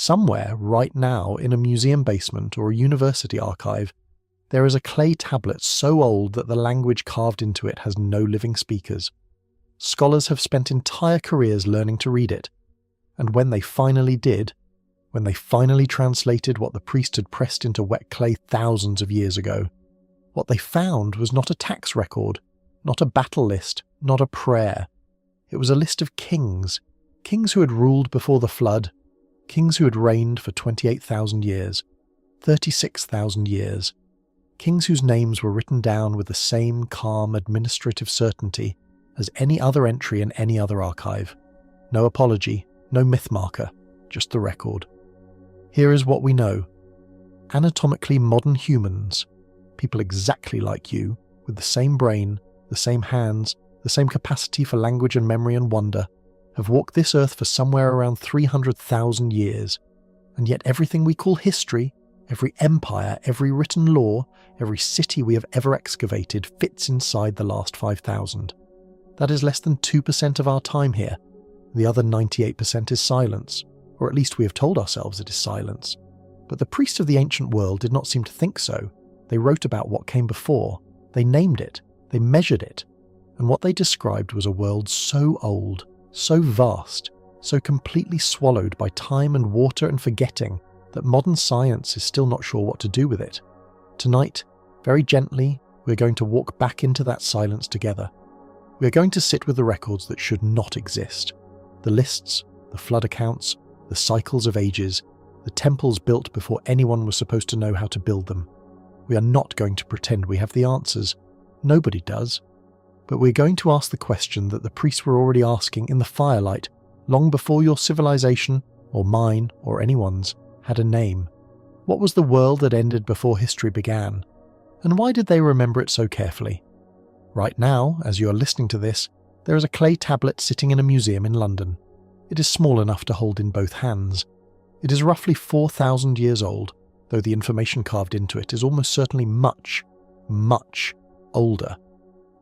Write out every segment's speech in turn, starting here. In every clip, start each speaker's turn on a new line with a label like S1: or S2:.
S1: Somewhere right now in a museum basement or a university archive, there is a clay tablet so old that the language carved into it has no living speakers. Scholars have spent entire careers learning to read it, and when they finally did, when they finally translated what the priest had pressed into wet clay thousands of years ago, what they found was not a tax record, not a battle list, not a prayer. It was a list of kings who had ruled before the flood, kings who had reigned for 28,000 years, 36,000 years, kings whose names were written down with the same calm administrative certainty as any other entry in any other archive. No apology, no myth marker, just the record. Here is what we know. Anatomically modern humans, people exactly like you, with the same brain, the same hands, the same capacity for language and memory and wonder, have walked this earth for somewhere around 300,000 years, and yet everything we call history, every empire, every written law, every city we have ever excavated fits inside the last 5,000. That is less than 2% of our time here. The other 98% is silence, or at least we have told ourselves it is silence. But the priests of the ancient world did not seem to think so. They wrote about what came before. They named it. They measured it. And what they described was a world so old, so vast, so completely swallowed by time and water and forgetting that modern science is still not sure what to do with it. Tonight, very gently, we're going to walk back into that silence together. We're going to sit with the records that should not exist. The lists, the flood accounts, the cycles of ages, the temples built before anyone was supposed to know how to build them. We are not going to pretend we have the answers. Nobody does. But we're going to ask the question that the priests were already asking in the firelight, long before your civilization, or mine, or anyone's, had a name. What was the world that ended before history began? And why did they remember it so carefully? Right now, as you are listening to this, there is a clay tablet sitting in a museum in London. It is small enough to hold in both hands. It is roughly 4,000 years old, though the information carved into it is almost certainly much, much older.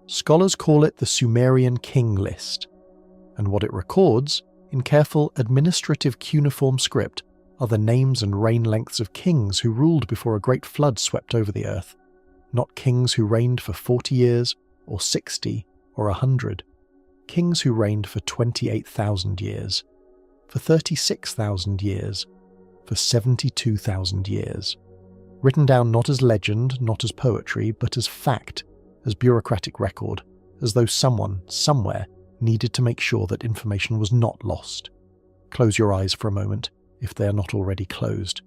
S1: Scholars call it the Sumerian King List, and what it records, in careful administrative cuneiform script, are the names and reign lengths of kings who ruled before a great flood swept over the earth, not kings who reigned for 40 years, or 60, or 100. Kings who reigned for 28,000 years, for 36,000 years, for 72,000 years. Written down not as legend, not as poetry, but as fact, as bureaucratic record, as though someone, somewhere, needed to make sure that information was not lost. Close your eyes for a moment, if they are not already closed.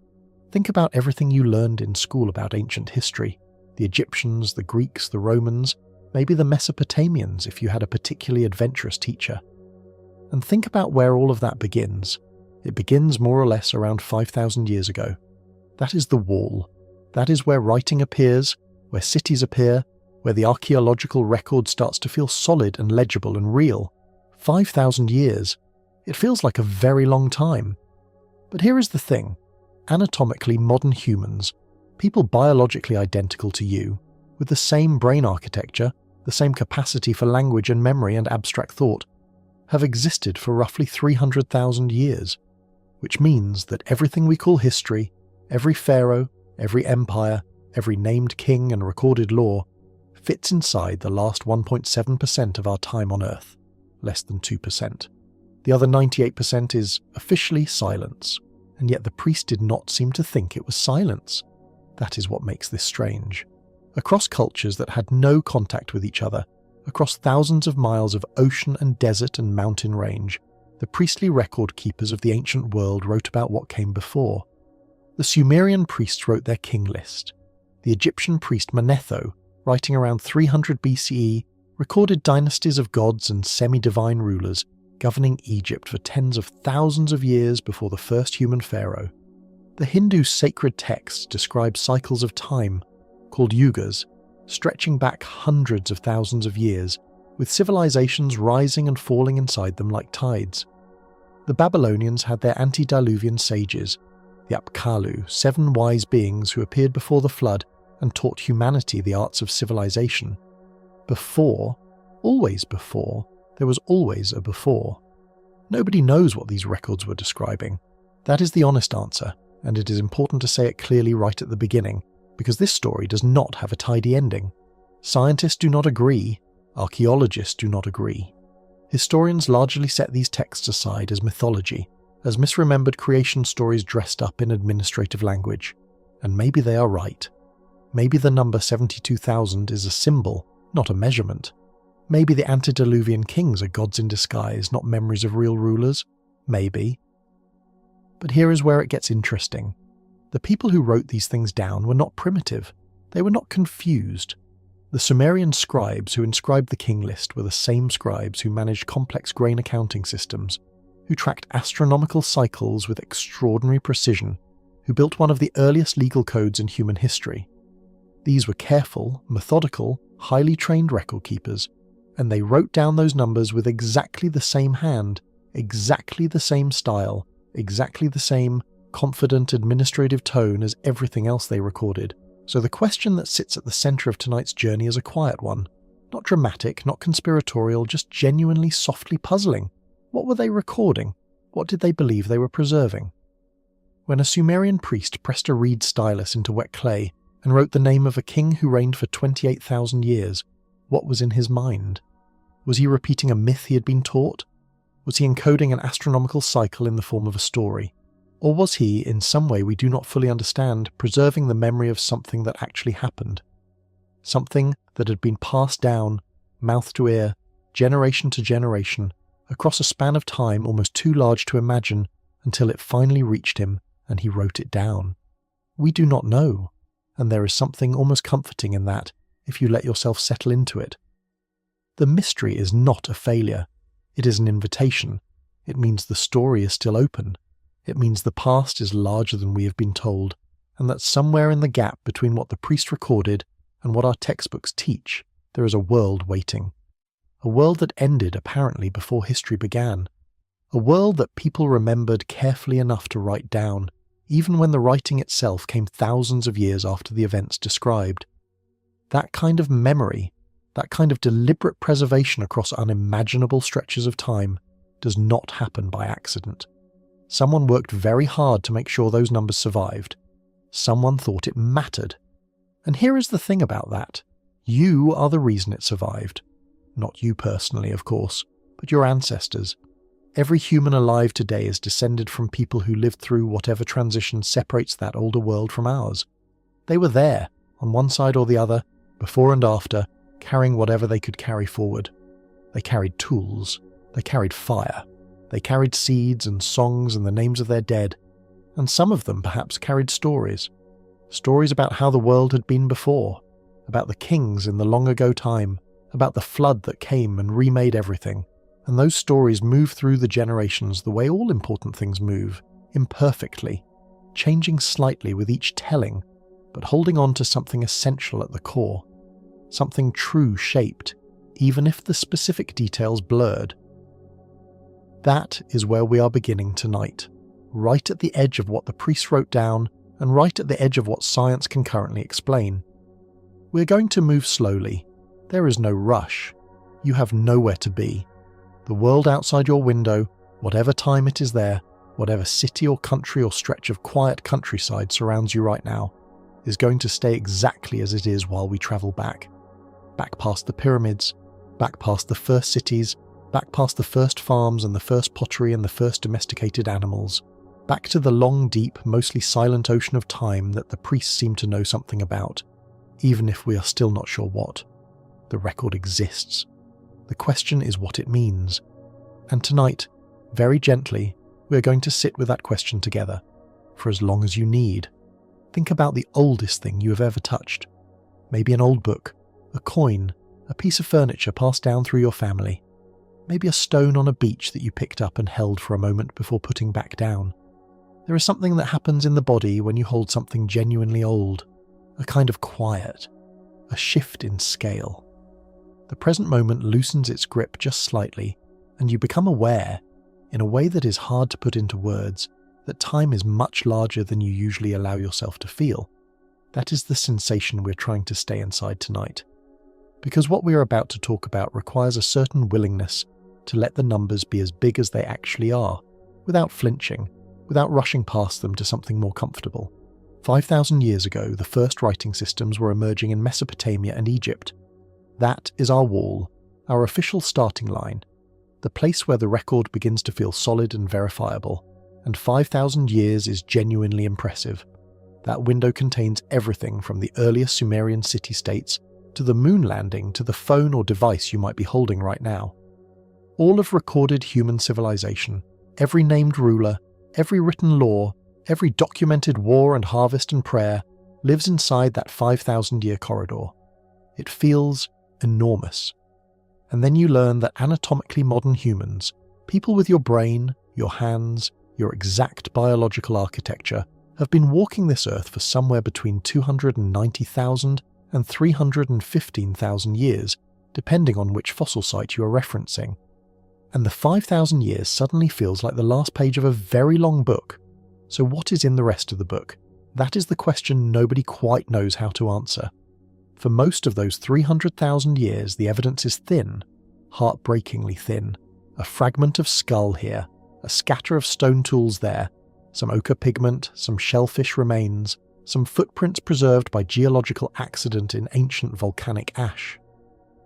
S1: Think about everything you learned in school about ancient history, the Egyptians, the Greeks, the Romans, maybe the Mesopotamians if you had a particularly adventurous teacher. And think about where all of that begins. It begins more or less around 5,000 years ago. That is the wall. That is where writing appears, where cities appear, where the archaeological record starts to feel solid and legible and real. 5,000 years. It feels like a very long time. But here is the thing. Anatomically modern humans, people biologically identical to you, with the same brain architecture, the same capacity for language and memory and abstract thought, have existed for roughly 300,000 years, which means that everything we call history, every pharaoh, every empire, every named king and recorded law, fits inside the last 1.7% of our time on Earth, less than 2%. The other 98% is officially silence, and yet the priest did not seem to think it was silence. That is what makes this strange. Across cultures that had no contact with each other, across thousands of miles of ocean and desert and mountain range, the priestly record keepers of the ancient world wrote about what came before. The Sumerian priests wrote their king list. The Egyptian priest Manetho, writing around 300 BCE, recorded dynasties of gods and semi-divine rulers governing Egypt for tens of thousands of years before the first human pharaoh. The Hindu sacred texts describe cycles of time, called yugas, stretching back hundreds of thousands of years, with civilizations rising and falling inside them like tides. The Babylonians had their antediluvian sages, the Apkallu, 7 wise beings who appeared before the flood and taught humanity the arts of civilization. Before, always before, there was always a before. Nobody knows what these records were describing. That is the honest answer, and it is important to say it clearly right at the beginning, because this story does not have a tidy ending. Scientists do not agree, archaeologists do not agree. Historians largely set these texts aside as mythology, as misremembered creation stories dressed up in administrative language. And maybe they are right. Maybe the number 72,000 is a symbol, not a measurement. Maybe the antediluvian kings are gods in disguise, not memories of real rulers. Maybe. But here is where it gets interesting. The people who wrote these things down were not primitive. They were not confused. The Sumerian scribes who inscribed the king list were the same scribes who managed complex grain accounting systems, who tracked astronomical cycles with extraordinary precision, who built one of the earliest legal codes in human history. These were careful, methodical, highly trained record keepers, and they wrote down those numbers with exactly the same hand, exactly the same style, exactly the same confident administrative tone as everything else they recorded. So the question that sits at the centre of tonight's journey is a quiet one. Not dramatic, not conspiratorial, just genuinely softly puzzling. What were they recording? What did they believe they were preserving? When a Sumerian priest pressed a reed stylus into wet clay and wrote the name of a king who reigned for 28,000 years, what was in his mind? Was he repeating a myth he had been taught? Was he encoding an astronomical cycle in the form of a story? Or was he, in some way we do not fully understand, preserving the memory of something that actually happened? Something that had been passed down, mouth to ear, generation to generation, across a span of time almost too large to imagine, until it finally reached him and he wrote it down. We do not know, and there is something almost comforting in that if you let yourself settle into it. The mystery is not a failure. It is an invitation. It means the story is still open. It means the past is larger than we have been told, and that somewhere in the gap between what the priest recorded and what our textbooks teach, there is a world waiting. A world that ended apparently before history began. A world that people remembered carefully enough to write down, even when the writing itself came thousands of years after the events described. That kind of memory, that kind of deliberate preservation across unimaginable stretches of time, does not happen by accident. Someone worked very hard to make sure those numbers survived. Someone thought it mattered. And here is the thing about that. You are the reason it survived. Not you personally, of course, but your ancestors. Every human alive today is descended from people who lived through whatever transition separates that older world from ours. They were there, on one side or the other, before and after, carrying whatever they could carry forward. They carried tools. They carried fire. They carried seeds and songs and the names of their dead, and some of them perhaps carried stories. Stories about how the world had been before, about the kings in the long ago time, about the flood that came and remade everything. And those stories move through the generations the way all important things move, imperfectly, changing slightly with each telling, but holding on to something essential at the core, something true shaped, even if the specific details blurred. That is where we are beginning tonight, right at the edge of what the priests wrote down and right at the edge of what science can currently explain. We're going to move slowly. There is no rush. You have nowhere to be. The world outside your window, whatever time it is there, whatever city or country or stretch of quiet countryside surrounds you right now, is going to stay exactly as it is while we travel back. Back past the pyramids, back past the first cities, back past the first farms and the first pottery and the first domesticated animals, back to the long, deep, mostly silent ocean of time that the priests seem to know something about, even if we are still not sure what. The record exists. The question is what it means. And tonight, very gently, we are going to sit with that question together, for as long as you need. Think about the oldest thing you have ever touched. Maybe an old book, a coin, a piece of furniture passed down through your family. Maybe a stone on a beach that you picked up and held for a moment before putting back down. There is something that happens in the body when you hold something genuinely old, a kind of quiet, a shift in scale. The present moment loosens its grip just slightly, and you become aware, in a way that is hard to put into words, that time is much larger than you usually allow yourself to feel. That is the sensation we're trying to stay inside tonight. Because what we are about to talk about requires a certain willingness to let the numbers be as big as they actually are, without flinching, without rushing past them to something more comfortable. 5,000 years ago, the first writing systems were emerging in Mesopotamia and Egypt. That is our wall, our official starting line, the place where the record begins to feel solid and verifiable, and 5,000 years is genuinely impressive. That window contains everything from the earliest Sumerian city-states to the moon landing to the phone or device you might be holding right now. All of recorded human civilization, every named ruler, every written law, every documented war and harvest and prayer lives inside that 5,000-year corridor. It feels enormous. And then you learn that anatomically modern humans, people with your brain, your hands, your exact biological architecture, have been walking this earth for somewhere between 290,000 and 315,000 years, depending on which fossil site you are referencing. And the 5,000 years suddenly feels like the last page of a very long book. So what is in the rest of the book? That is the question nobody quite knows how to answer. For most of those 300,000 years, the evidence is thin, heartbreakingly thin. A fragment of skull here, a scatter of stone tools there, some ochre pigment, some shellfish remains, some footprints preserved by geological accident in ancient volcanic ash.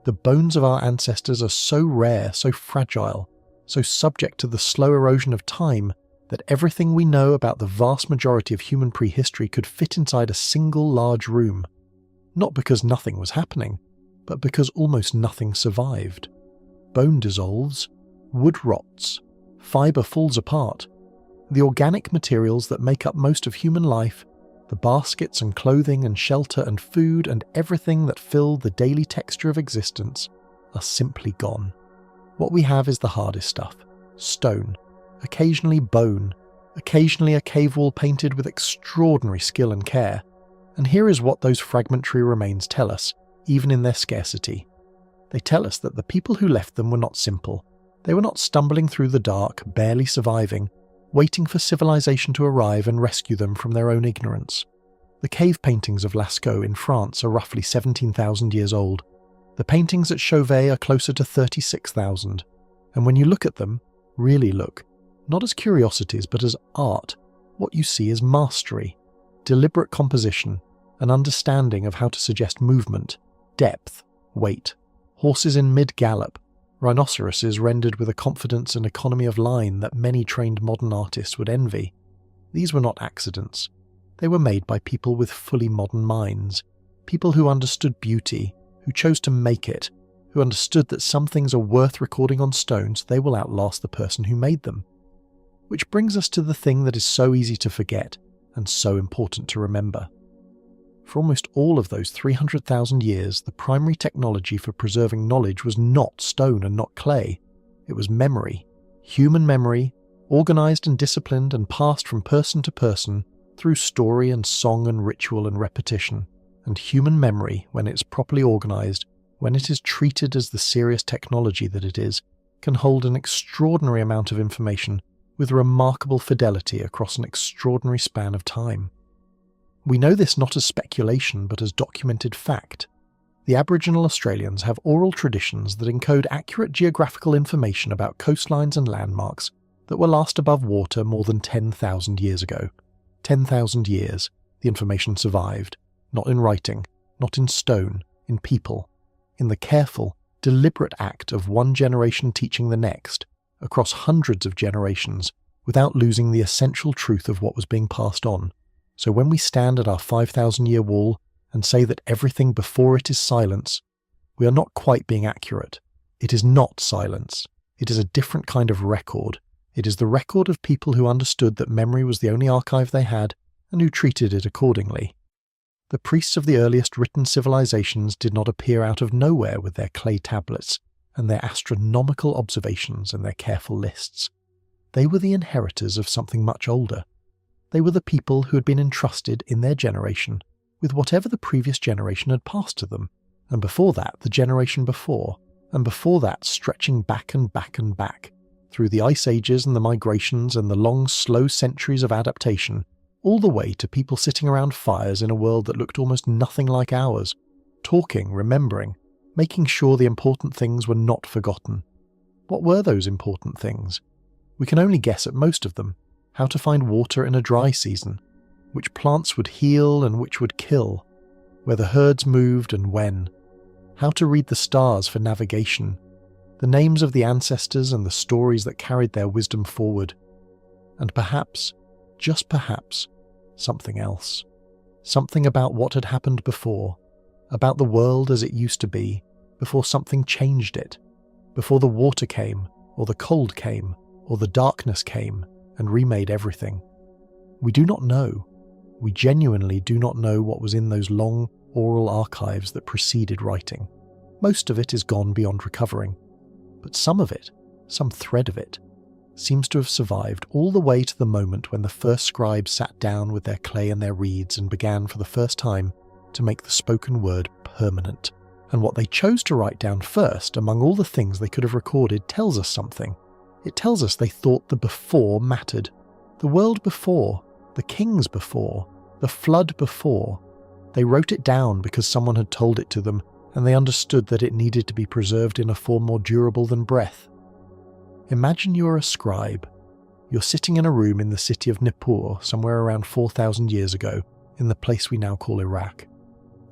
S1: The bones of our ancestors are so rare, so fragile, so subject to the slow erosion of time that everything we know about the vast majority of human prehistory could fit inside a single large room. Not because nothing was happening, but because almost nothing survived. Bone dissolves, wood rots, fibre falls apart. The organic materials that make up most of human life, the baskets and clothing and shelter and food and everything that fill the daily texture of existence, are simply gone. What we have is the hardest stuff: stone, occasionally bone, occasionally a cave wall painted with extraordinary skill and care. And here is what those fragmentary remains tell us, even in their scarcity. They tell us that the people who left them were not simple. They were not stumbling through the dark, barely surviving, waiting for civilization to arrive and rescue them from their own ignorance. The cave paintings of Lascaux in France are roughly 17,000 years old. The paintings at Chauvet are closer to 36,000. And when you look at them, really look, not as curiosities but as art, what you see is mastery, deliberate composition, an understanding of how to suggest movement, depth, weight, horses in mid-gallop, rhinoceroses rendered with a confidence and economy of line that many trained modern artists would envy. These were not accidents. They were made by people with fully modern minds, people who understood beauty, who chose to make it, who understood that some things are worth recording on stone so they will outlast the person who made them. Which brings us to the thing that is so easy to forget, and so important to remember. For almost all of those 300,000 years, the primary technology for preserving knowledge was not stone and not clay. It was memory, human memory, organized and disciplined and passed from person to person through story and song and ritual and repetition. And human memory, when it's properly organized, when it is treated as the serious technology that it is, can hold an extraordinary amount of information with remarkable fidelity across an extraordinary span of time. We know this not as speculation but as documented fact. The Aboriginal Australians have oral traditions that encode accurate geographical information about coastlines and landmarks that were last above water more than 10,000 years ago. 10,000 years, the information survived, not in writing, not in stone, in people, in the careful, deliberate act of one generation teaching the next, across hundreds of generations, without losing the essential truth of what was being passed on. So when we stand at our 5,000-year wall and say that everything before it is silence, we are not quite being accurate. It is not silence. It is a different kind of record. It is the record of people who understood that memory was the only archive they had and who treated it accordingly. The priests of the earliest written civilizations did not appear out of nowhere with their clay tablets and their astronomical observations and their careful lists. They were the inheritors of something much older. They were the people who had been entrusted in their generation with whatever the previous generation had passed to them, and before that the generation before, and before that stretching back and back and back, through the ice ages and the migrations and the long, slow centuries of adaptation, all the way to people sitting around fires in a world that looked almost nothing like ours, talking, remembering, making sure the important things were not forgotten. What were those important things? We can only guess at most of them. how to find water in a dry season, which plants would heal and which would kill, where the herds moved and when, how to read the stars for navigation, the names of the ancestors and the stories that carried their wisdom forward, and perhaps, just perhaps, something else. Something about what had happened before, about the world as it used to be, before something changed it, before the water came, or the cold came, or the darkness came, and remade everything. We do not know. We genuinely do not know what was in those long oral archives that preceded writing. Most of it is gone beyond recovering, but some of it, some thread of it, seems to have survived all the way to the moment when the first scribes sat down with their clay and their reeds and began for the first time to make the spoken word permanent. And what they chose to write down first, among all the things they could have recorded, tells us something. It tells us they thought the before mattered. The world before, the kings before, the flood before. They wrote it down because someone had told it to them, and they understood that it needed to be preserved in a form more durable than breath. Imagine you are a scribe. You're sitting in a room in the city of Nippur somewhere around 4,000 years ago, in the place we now call Iraq.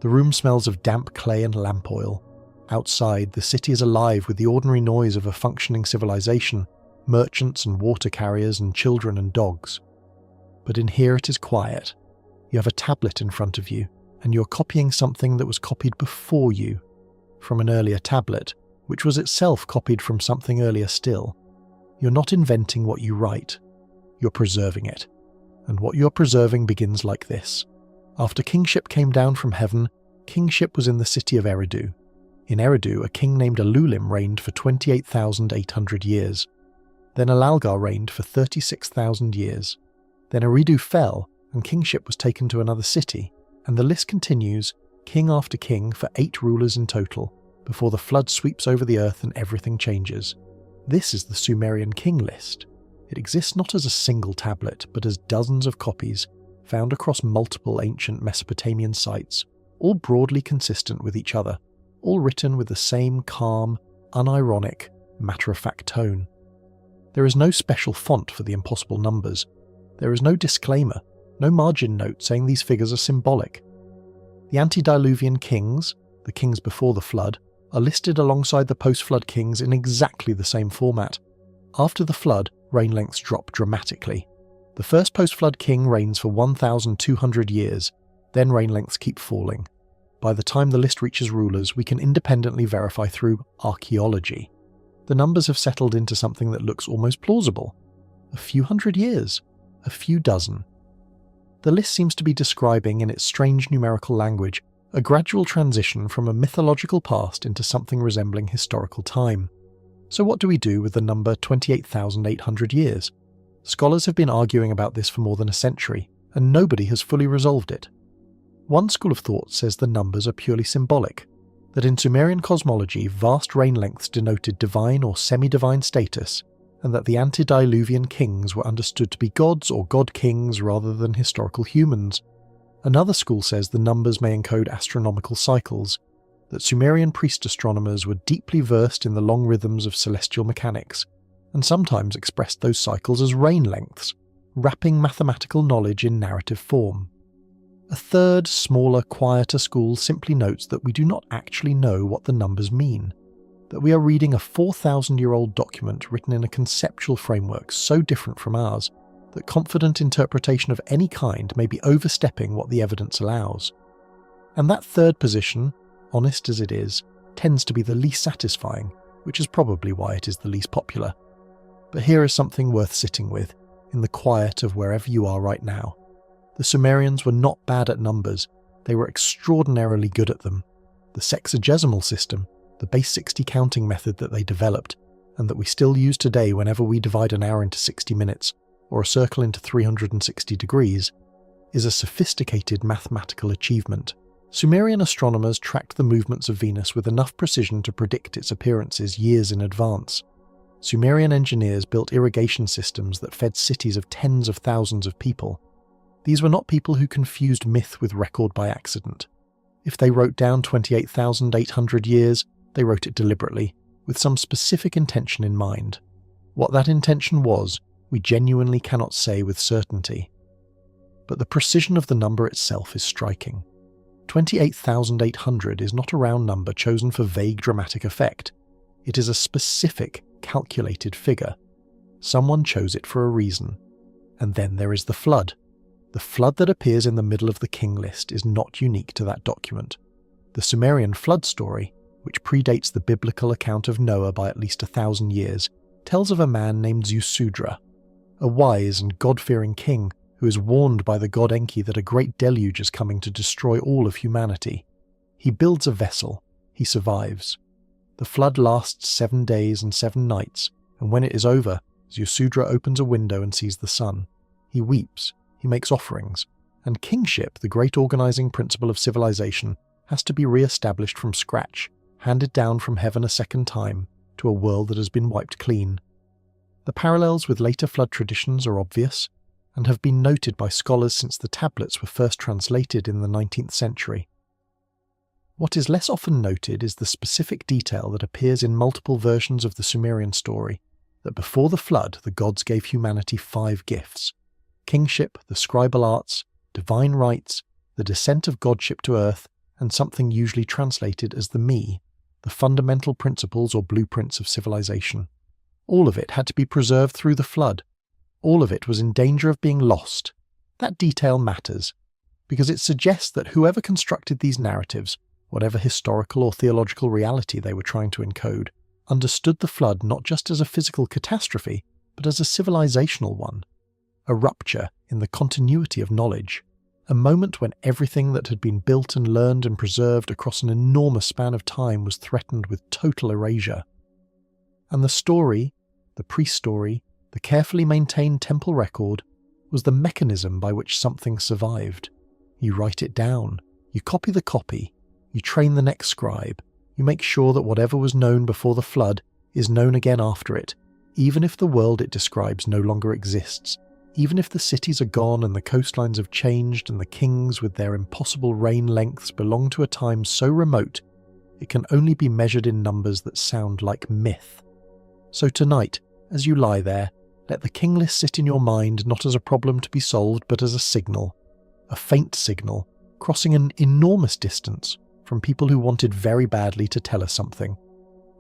S1: The room smells of damp clay and lamp oil. Outside, the city is alive with the ordinary noise of a functioning civilization, merchants and water carriers and children and dogs. But in here it is quiet. You have a tablet in front of you, and you're copying something that was copied before you, from an earlier tablet, which was itself copied from something earlier still. You're not inventing what you write, you're preserving it. And what you're preserving begins like this. After kingship came down from heaven, kingship was in the city of Eridu. In Eridu, a king named Alulim reigned for 28,800 years. Then Alalgar reigned for 36,000 years. Then Eridu fell, and kingship was taken to another city, and the list continues, king after king for 8 rulers in total, before the flood sweeps over the earth and everything changes. This is the Sumerian king list. It exists not as a single tablet, but as dozens of copies, found across multiple ancient Mesopotamian sites, all broadly consistent with each other, all written with the same calm, unironic, matter-of-fact tone. There is no special font for the impossible numbers. There is no disclaimer, no margin note saying these figures are symbolic. The antediluvian kings, the kings before the flood, are listed alongside the post-flood kings in exactly the same format. After the flood, reign lengths drop dramatically. The first post-flood king reigns for 1,200 years, then reign lengths keep falling. By the time the list reaches rulers, we can independently verify through archaeology. The numbers have settled into something that looks almost plausible. A few hundred years, a few dozen. The list seems to be describing, in its strange numerical language, a gradual transition from a mythological past into something resembling historical time. So what do we do with the number 28,800 years? Scholars have been arguing about this for more than a century, and nobody has fully resolved it. One school of thought says the numbers are purely symbolic, that in Sumerian cosmology vast reign lengths denoted divine or semi-divine status, and that the antediluvian kings were understood to be gods or god-kings rather than historical humans. Another school says the numbers may encode astronomical cycles, that Sumerian priest astronomers were deeply versed in the long rhythms of celestial mechanics, and sometimes expressed those cycles as reign lengths, wrapping mathematical knowledge in narrative form. A third, smaller, quieter school simply notes that we do not actually know what the numbers mean, that we are reading a 4,000-year-old document written in a conceptual framework so different from ours that confident interpretation of any kind may be overstepping what the evidence allows. And that third position, honest as it is, tends to be the least satisfying, which is probably why it is the least popular. But here is something worth sitting with, in the quiet of wherever you are right now. The Sumerians were not bad at numbers, they were extraordinarily good at them. The sexagesimal system, the base 60 counting method that they developed, and that we still use today whenever we divide an hour into 60 minutes, or a circle into 360 degrees, is a sophisticated mathematical achievement. Sumerian astronomers tracked the movements of Venus with enough precision to predict its appearances years in advance. Sumerian engineers built irrigation systems that fed cities of tens of thousands of people. These were not people who confused myth with record by accident. If they wrote down 28,800 years, they wrote it deliberately, with some specific intention in mind. What that intention was, we genuinely cannot say with certainty. But the precision of the number itself is striking. 28,800 is not a round number chosen for vague dramatic effect. It is a specific, calculated figure. Someone chose it for a reason. And then there is the flood. The flood that appears in the middle of the king list is not unique to that document. The Sumerian flood story, which predates the biblical account of Noah by at least 1,000 years, tells of a man named Ziusudra, a wise and God-fearing king who is warned by the god Enki that a great deluge is coming to destroy all of humanity. He builds a vessel. He survives. The flood lasts 7 days and 7 nights, and when it is over, Ziusudra opens a window and sees the sun. He weeps, he makes offerings, and kingship, the great organizing principle of civilization, has to be re-established from scratch, handed down from heaven a second time, to a world that has been wiped clean. The parallels with later flood traditions are obvious, and have been noted by scholars since the tablets were first translated in the 19th century. What is less often noted is the specific detail that appears in multiple versions of the Sumerian story, that before the flood the gods gave humanity 5 gifts: kingship, the scribal arts, divine rights, the descent of godship to earth, and something usually translated as the me, the fundamental principles or blueprints of civilization. All of it had to be preserved through the flood. All of it was in danger of being lost. That detail matters, because it suggests that whoever constructed these narratives, whatever historical or theological reality they were trying to encode, understood the flood not just as a physical catastrophe, but as a civilizational one, a rupture in the continuity of knowledge, a moment when everything that had been built and learned and preserved across an enormous span of time was threatened with total erasure. And the story, the pre-story, the carefully maintained temple record, was the mechanism by which something survived. You write it down, you copy the copy, you train the next scribe, you make sure that whatever was known before the flood is known again after it, even if the world it describes no longer exists, even if the cities are gone and the coastlines have changed and the kings with their impossible reign lengths belong to a time so remote it can only be measured in numbers that sound like myth. So tonight, as you lie there, let the king list sit in your mind not as a problem to be solved but as a signal, a faint signal, crossing an enormous distance from people who wanted very badly to tell us something.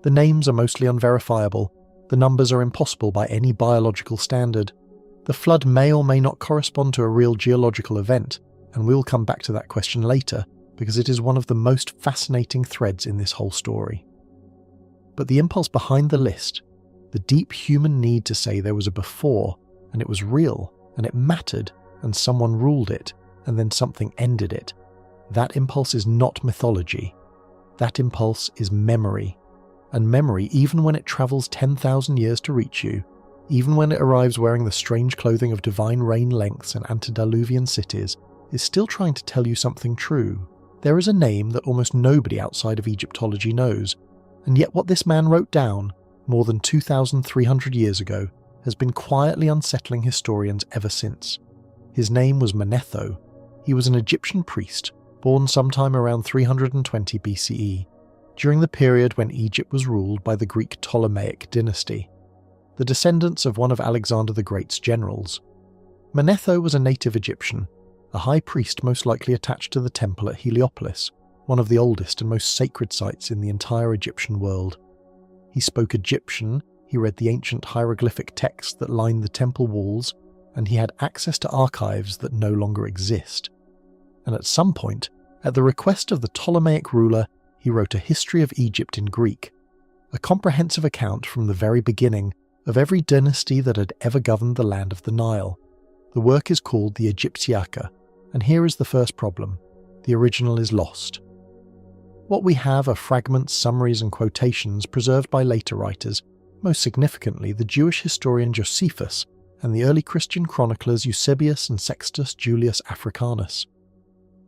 S1: The names are mostly unverifiable, the numbers are impossible by any biological standard. The flood may or may not correspond to a real geological event, and we'll come back to that question later, because it is one of the most fascinating threads in this whole story. But the impulse behind the list, the deep human need to say there was a before, and it was real, and it mattered, and someone ruled it, and then something ended it, that impulse is not mythology. That impulse is memory. And memory, even when it travels 10,000 years to reach you, even when it arrives wearing the strange clothing of divine reign lengths and antediluvian cities, is still trying to tell you something true. There is a name that almost nobody outside of Egyptology knows, and yet what this man wrote down, more than 2,300 years ago, has been quietly unsettling historians ever since. His name was Manetho. He was an Egyptian priest, born sometime around 320 BCE, during the period when Egypt was ruled by the Greek Ptolemaic dynasty, the descendants of one of Alexander the Great's generals. Manetho was a native Egyptian, a high priest most likely attached to the temple at Heliopolis, one of the oldest and most sacred sites in the entire Egyptian world. He spoke Egyptian, he read the ancient hieroglyphic texts that lined the temple walls, and he had access to archives that no longer exist. And at some point, at the request of the Ptolemaic ruler, he wrote a history of Egypt in Greek, a comprehensive account from the very beginning of every dynasty that had ever governed the land of the Nile. The work is called the Egyptiaca, and here is the first problem: the original is lost. What we have are fragments, summaries and quotations preserved by later writers, most significantly the Jewish historian Josephus and the early Christian chroniclers Eusebius and Sextus Julius Africanus.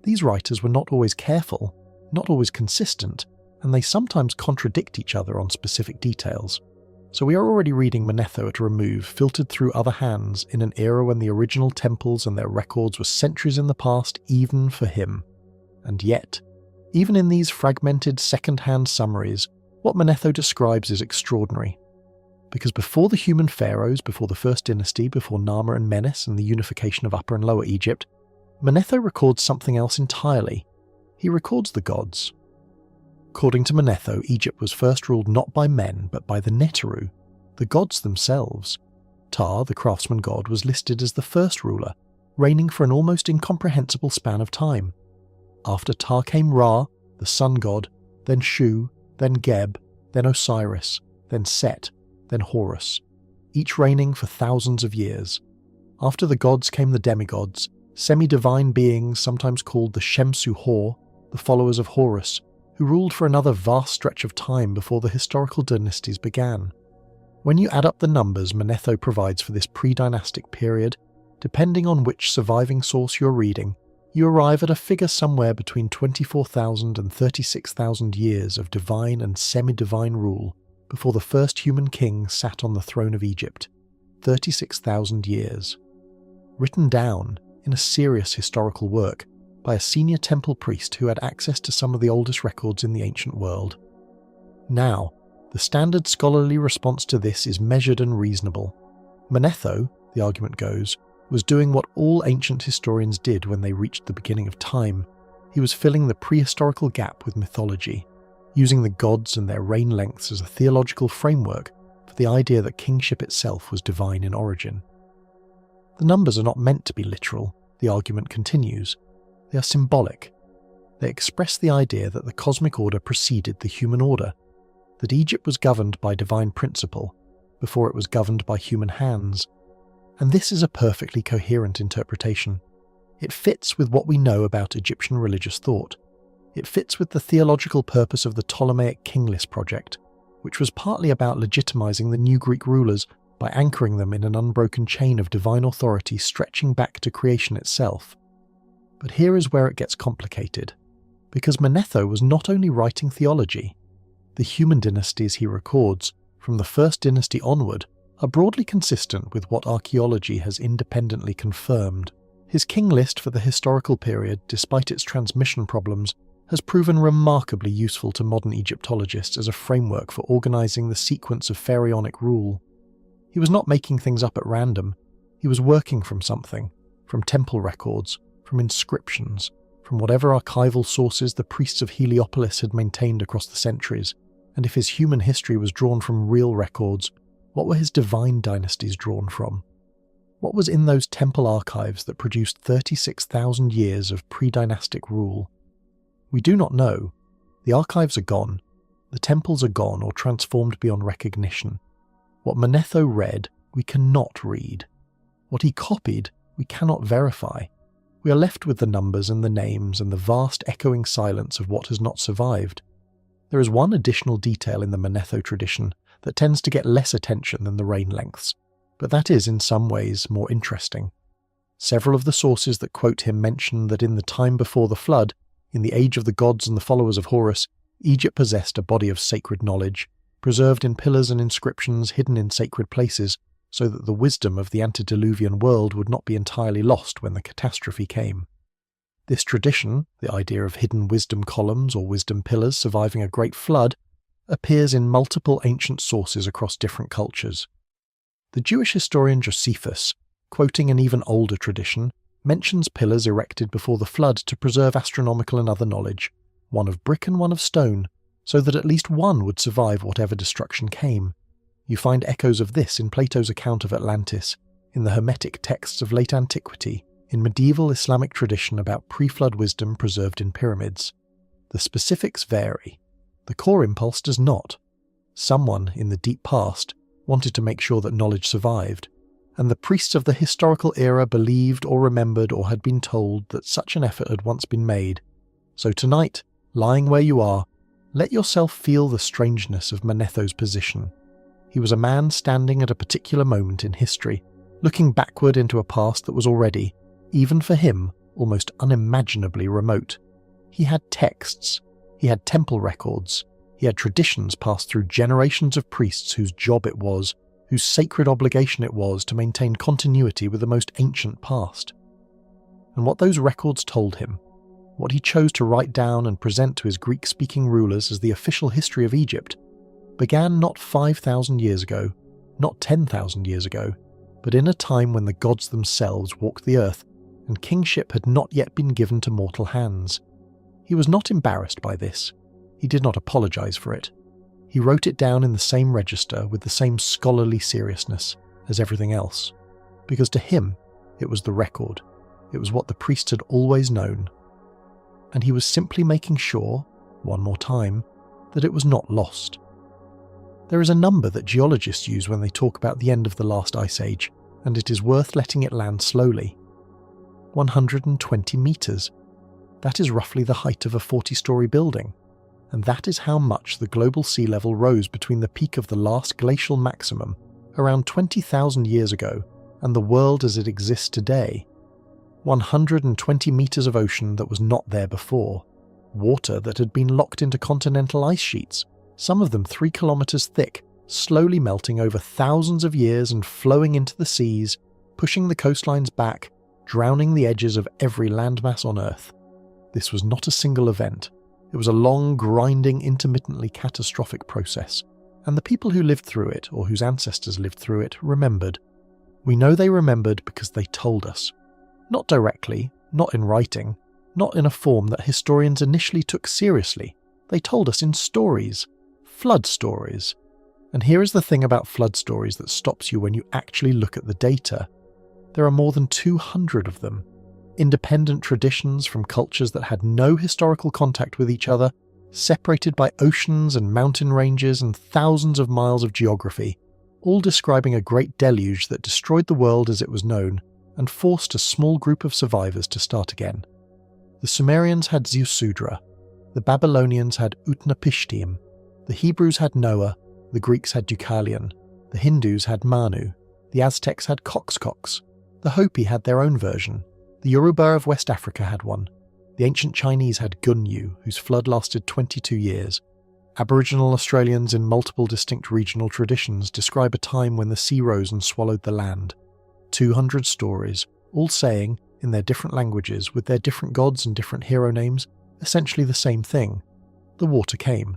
S1: These writers were not always careful, not always consistent, and they sometimes contradict each other on specific details. So we are already reading Manetho at a remove, filtered through other hands, in an era when the original temples and their records were centuries in the past even for him. And yet, even in these fragmented second-hand summaries, what Manetho describes is extraordinary. because before the human pharaohs, before the First Dynasty, before Narmer and Menes and the unification of Upper and Lower Egypt, Manetho records something else entirely. He records the gods. According to Manetho, Egypt was first ruled not by men but by the Neteru, the gods themselves. Ptah, the craftsman god, was listed as the first ruler, reigning for an almost incomprehensible span of time. After Ptah came Ra, the sun god, then Shu, then Geb, then Osiris, then Set, then Horus, each reigning for thousands of years. After the gods came the demigods, semi-divine beings sometimes called the Shemsu Hor, the followers of Horus, who ruled for another vast stretch of time before the historical dynasties began. When you add up the numbers Manetho provides for this pre-dynastic period, depending on which surviving source you're reading, you arrive at a figure somewhere between 24,000 and 36,000 years of divine and semi-divine rule before the first human king sat on the throne of Egypt. 36,000 years. Written down in a serious historical work by a senior temple priest who had access to some of the oldest records in the ancient world. Now, the standard scholarly response to this is measured and reasonable. Manetho, the argument goes, was doing what all ancient historians did when they reached the beginning of time. He was filling the prehistorical gap with mythology, using the gods and their reign lengths as a theological framework for the idea that kingship itself was divine in origin. The numbers are not meant to be literal, the argument continues. They are symbolic. They express the idea that the cosmic order preceded the human order, that Egypt was governed by divine principle before it was governed by human hands. And this is a perfectly coherent interpretation. It fits with what we know about Egyptian religious thought. It fits with the theological purpose of the Ptolemaic Kingless project, which was partly about legitimizing the new Greek rulers by anchoring them in an unbroken chain of divine authority stretching back to creation itself. But here is where it gets complicated, because Manetho was not only writing theology. The human dynasties he records, from the First Dynasty onward, are broadly consistent with what archaeology has independently confirmed. His king list for the historical period, despite its transmission problems, has proven remarkably useful to modern Egyptologists as a framework for organizing the sequence of pharaonic rule. He was not making things up at random. He was working from something, from temple records, from inscriptions, from whatever archival sources the priests of Heliopolis had maintained across the centuries. And if his human history was drawn from real records, what were his divine dynasties drawn from? What was in those temple archives that produced 36,000 years of pre-dynastic rule? We do not know. The archives are gone. The temples are gone or transformed beyond recognition. What Manetho read, we cannot read. What he copied, we cannot verify. We are left with the numbers and the names and the vast echoing silence of what has not survived. There is one additional detail in the Manetho tradition that tends to get less attention than the reign lengths, but that is in some ways more interesting. Several of the sources that quote him mention that in the time before the flood, in the age of the gods and the followers of Horus, Egypt possessed a body of sacred knowledge, preserved in pillars and inscriptions hidden in sacred places, so that the wisdom of the antediluvian world would not be entirely lost when the catastrophe came. This tradition, the idea of hidden wisdom columns or wisdom pillars surviving a great flood, appears in multiple ancient sources across different cultures. The Jewish historian Josephus, quoting an even older tradition, mentions pillars erected before the flood to preserve astronomical and other knowledge, one of brick and one of stone, so that at least one would survive whatever destruction came. You find echoes of this in Plato's account of Atlantis, in the Hermetic texts of late antiquity, in medieval Islamic tradition about pre-flood wisdom preserved in pyramids. The specifics vary. The core impulse does not. Someone, in the deep past, wanted to make sure that knowledge survived, and the priests of the historical era believed or remembered or had been told that such an effort had once been made. So tonight, lying where you are, let yourself feel the strangeness of Manetho's position. He was a man standing at a particular moment in history, looking backward into a past that was already, even for him, almost unimaginably remote. He had texts, he had temple records, he had traditions passed through generations of priests whose job it was, whose sacred obligation it was to maintain continuity with the most ancient past. And what those records told him, what he chose to write down and present to his Greek-speaking rulers as the official history of Egypt, began not 5,000 years ago, not 10,000 years ago, but in a time when the gods themselves walked the earth and kingship had not yet been given to mortal hands. He was not embarrassed by this. He did not apologize for it. He wrote it down in the same register with the same scholarly seriousness as everything else, because to him it was the record. It was what the priest had always known. And he was simply making sure, one more time, that it was not lost. There is a number that geologists use when they talk about the end of the last ice age, and it is worth letting it land slowly. 120 meters. That is roughly the height of a 40-story building, and that is how much the global sea level rose between the peak of the last glacial maximum around 20,000 years ago and the world as it exists today. 120 meters of ocean that was not there before. Water that had been locked into continental ice sheets, some of them 3 kilometers thick, slowly melting over thousands of years and flowing into the seas, pushing the coastlines back, drowning the edges of every landmass on Earth. This was not a single event. It was a long, grinding, intermittently catastrophic process, and the people who lived through it, or whose ancestors lived through it, remembered. We know they remembered because they told us. Not directly, not in writing, not in a form that historians initially took seriously. They told us in stories. Flood stories. And here is the thing about flood stories that stops you when you actually look at the data. There are more than 200 of them. Independent traditions from cultures that had no historical contact with each other, separated by oceans and mountain ranges and thousands of miles of geography, all describing a great deluge that destroyed the world as it was known and forced a small group of survivors to start again. The Sumerians had Ziusudra, the Babylonians had Utnapishtim, the Hebrews had Noah, the Greeks had Deucalion, the Hindus had Manu, the Aztecs had Coxcox, the Hopi had their own version, the Yoruba of West Africa had one, the ancient Chinese had Gunyu, whose flood lasted 22 years. Aboriginal Australians in multiple distinct regional traditions describe a time when the sea rose and swallowed the land. 200 stories, all saying, in their different languages with their different gods and different hero names, essentially the same thing. The water came.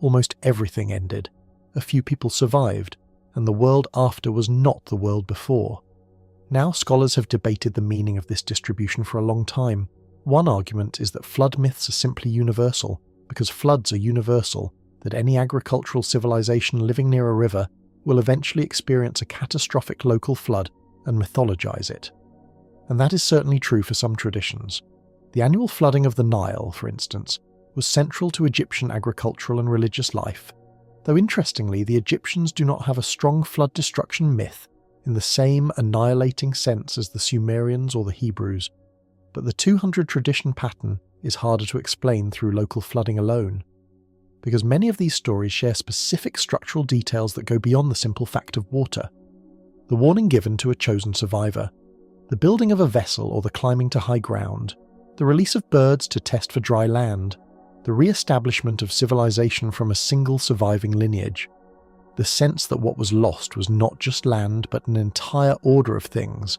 S1: Almost everything ended. A few people survived, and the world after was not the world before. Now scholars have debated the meaning of this distribution for a long time. One argument is that flood myths are simply universal, because floods are universal, that any agricultural civilization living near a river will eventually experience a catastrophic local flood and mythologize it. And that is certainly true for some traditions. The annual flooding of the Nile, for instance, was central to Egyptian agricultural and religious life, though interestingly the Egyptians do not have a strong flood destruction myth in the same annihilating sense as the Sumerians or the Hebrews, but the 200 tradition pattern is harder to explain through local flooding alone, because many of these stories share specific structural details that go beyond the simple fact of water. The warning given to a chosen survivor, the building of a vessel or the climbing to high ground, the release of birds to test for dry land, the re-establishment of civilization from a single surviving lineage, the sense that what was lost was not just land but an entire order of things,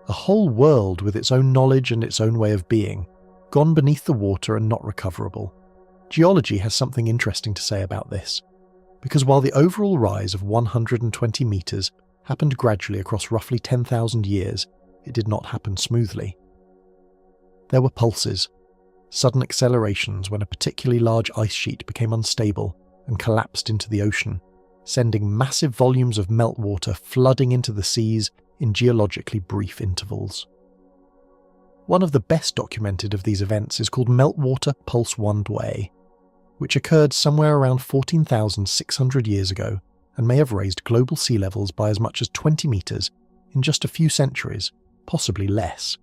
S1: a whole world with its own knowledge and its own way of being, gone beneath the water and not recoverable. Geology has something interesting to say about this, because while the overall rise of 120 meters happened gradually across roughly 10,000 years, it did not happen smoothly. There were pulses, sudden accelerations when a particularly large ice sheet became unstable and collapsed into the ocean, sending massive volumes of meltwater flooding into the seas in geologically brief intervals. One of the best documented of these events is called Meltwater Pulse 1-Dway, which occurred somewhere around 14,600 years ago and may have raised global sea levels by as much as 20 meters in just a few centuries, possibly less.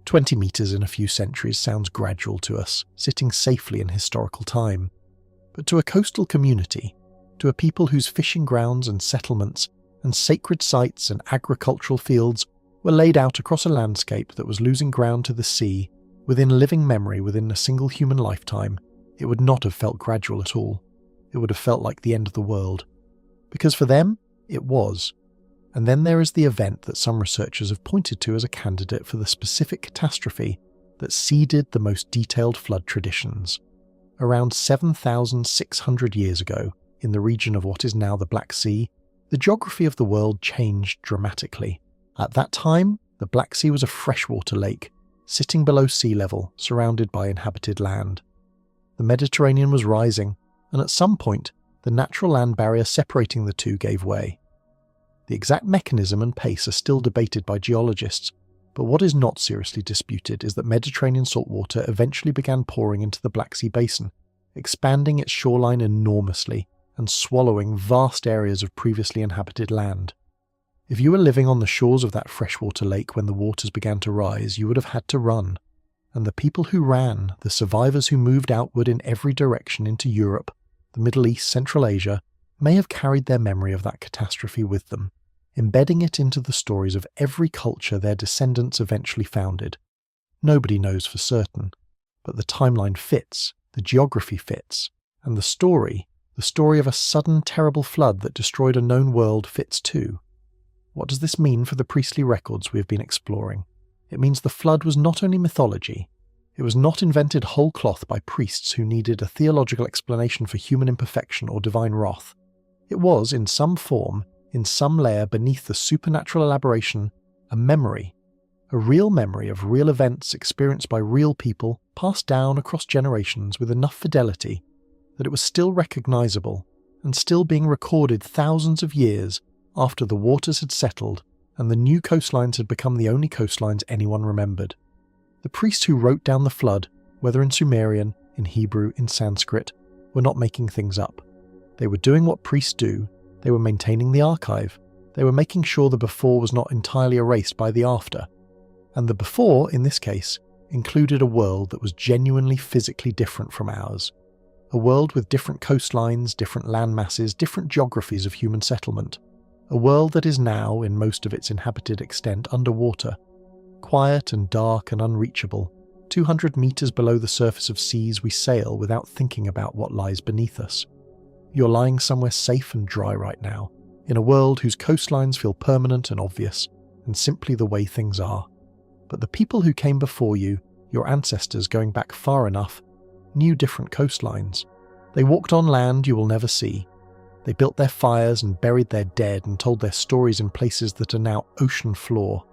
S1: 20 meters in a few centuries sounds gradual to us, sitting safely in historical time. But to a coastal community, to a people whose fishing grounds and settlements and sacred sites and agricultural fields were laid out across a landscape that was losing ground to the sea, within living memory within a single human lifetime, it would not have felt gradual at all. It would have felt like the end of the world. Because for them, it was. And then there is the event that some researchers have pointed to as a candidate for the specific catastrophe that seeded the most detailed flood traditions. Around 7,600 years ago, in the region of what is now the Black Sea, The geography of the world changed dramatically. At that time, the Black Sea was a freshwater lake, sitting below sea level, surrounded by inhabited land. The Mediterranean was rising, and at some point, the natural land barrier separating the two gave way. The exact mechanism and pace are still debated by geologists, but what is not seriously disputed is that Mediterranean saltwater eventually began pouring into the Black Sea basin, expanding its shoreline enormously and swallowing vast areas of previously inhabited land. If you were living on the shores of that freshwater lake when the waters began to rise, you would have had to run. And the people who ran, the survivors who moved outward in every direction into Europe, the Middle East, Central Asia, may have carried their memory of that catastrophe with them, embedding it into the stories of every culture their descendants eventually founded. Nobody knows for certain, but the timeline fits, the geography fits, and the story of a sudden terrible flood that destroyed a known world fits too. What does this mean for the priestly records we have been exploring? It means the flood was not only mythology. It was not invented whole cloth by priests who needed a theological explanation for human imperfection or divine wrath. It was, in some form, in some layer beneath the supernatural elaboration, a memory. A real memory of real events experienced by real people, passed down across generations with enough fidelity that it was still recognizable and still being recorded thousands of years after the waters had settled and the new coastlines had become the only coastlines anyone remembered. The priests who wrote down the flood, whether in Sumerian, in Hebrew, in Sanskrit, were not making things up. They were doing what priests do. They were maintaining the archive. They were making sure the before was not entirely erased by the after. And the before, in this case, included a world that was genuinely physically different from ours. A world with different coastlines, different land masses, different geographies of human settlement. A world that is now, in most of its inhabited extent, underwater. Quiet and dark and unreachable. 200 meters below the surface of seas we sail without thinking about what lies beneath us. You're lying somewhere safe and dry right now, in a world whose coastlines feel permanent and obvious, and simply the way things are. But the people who came before you, your ancestors going back far enough, knew different coastlines. They walked on land you will never see. They built their fires and buried their dead and told their stories in places that are now ocean floor.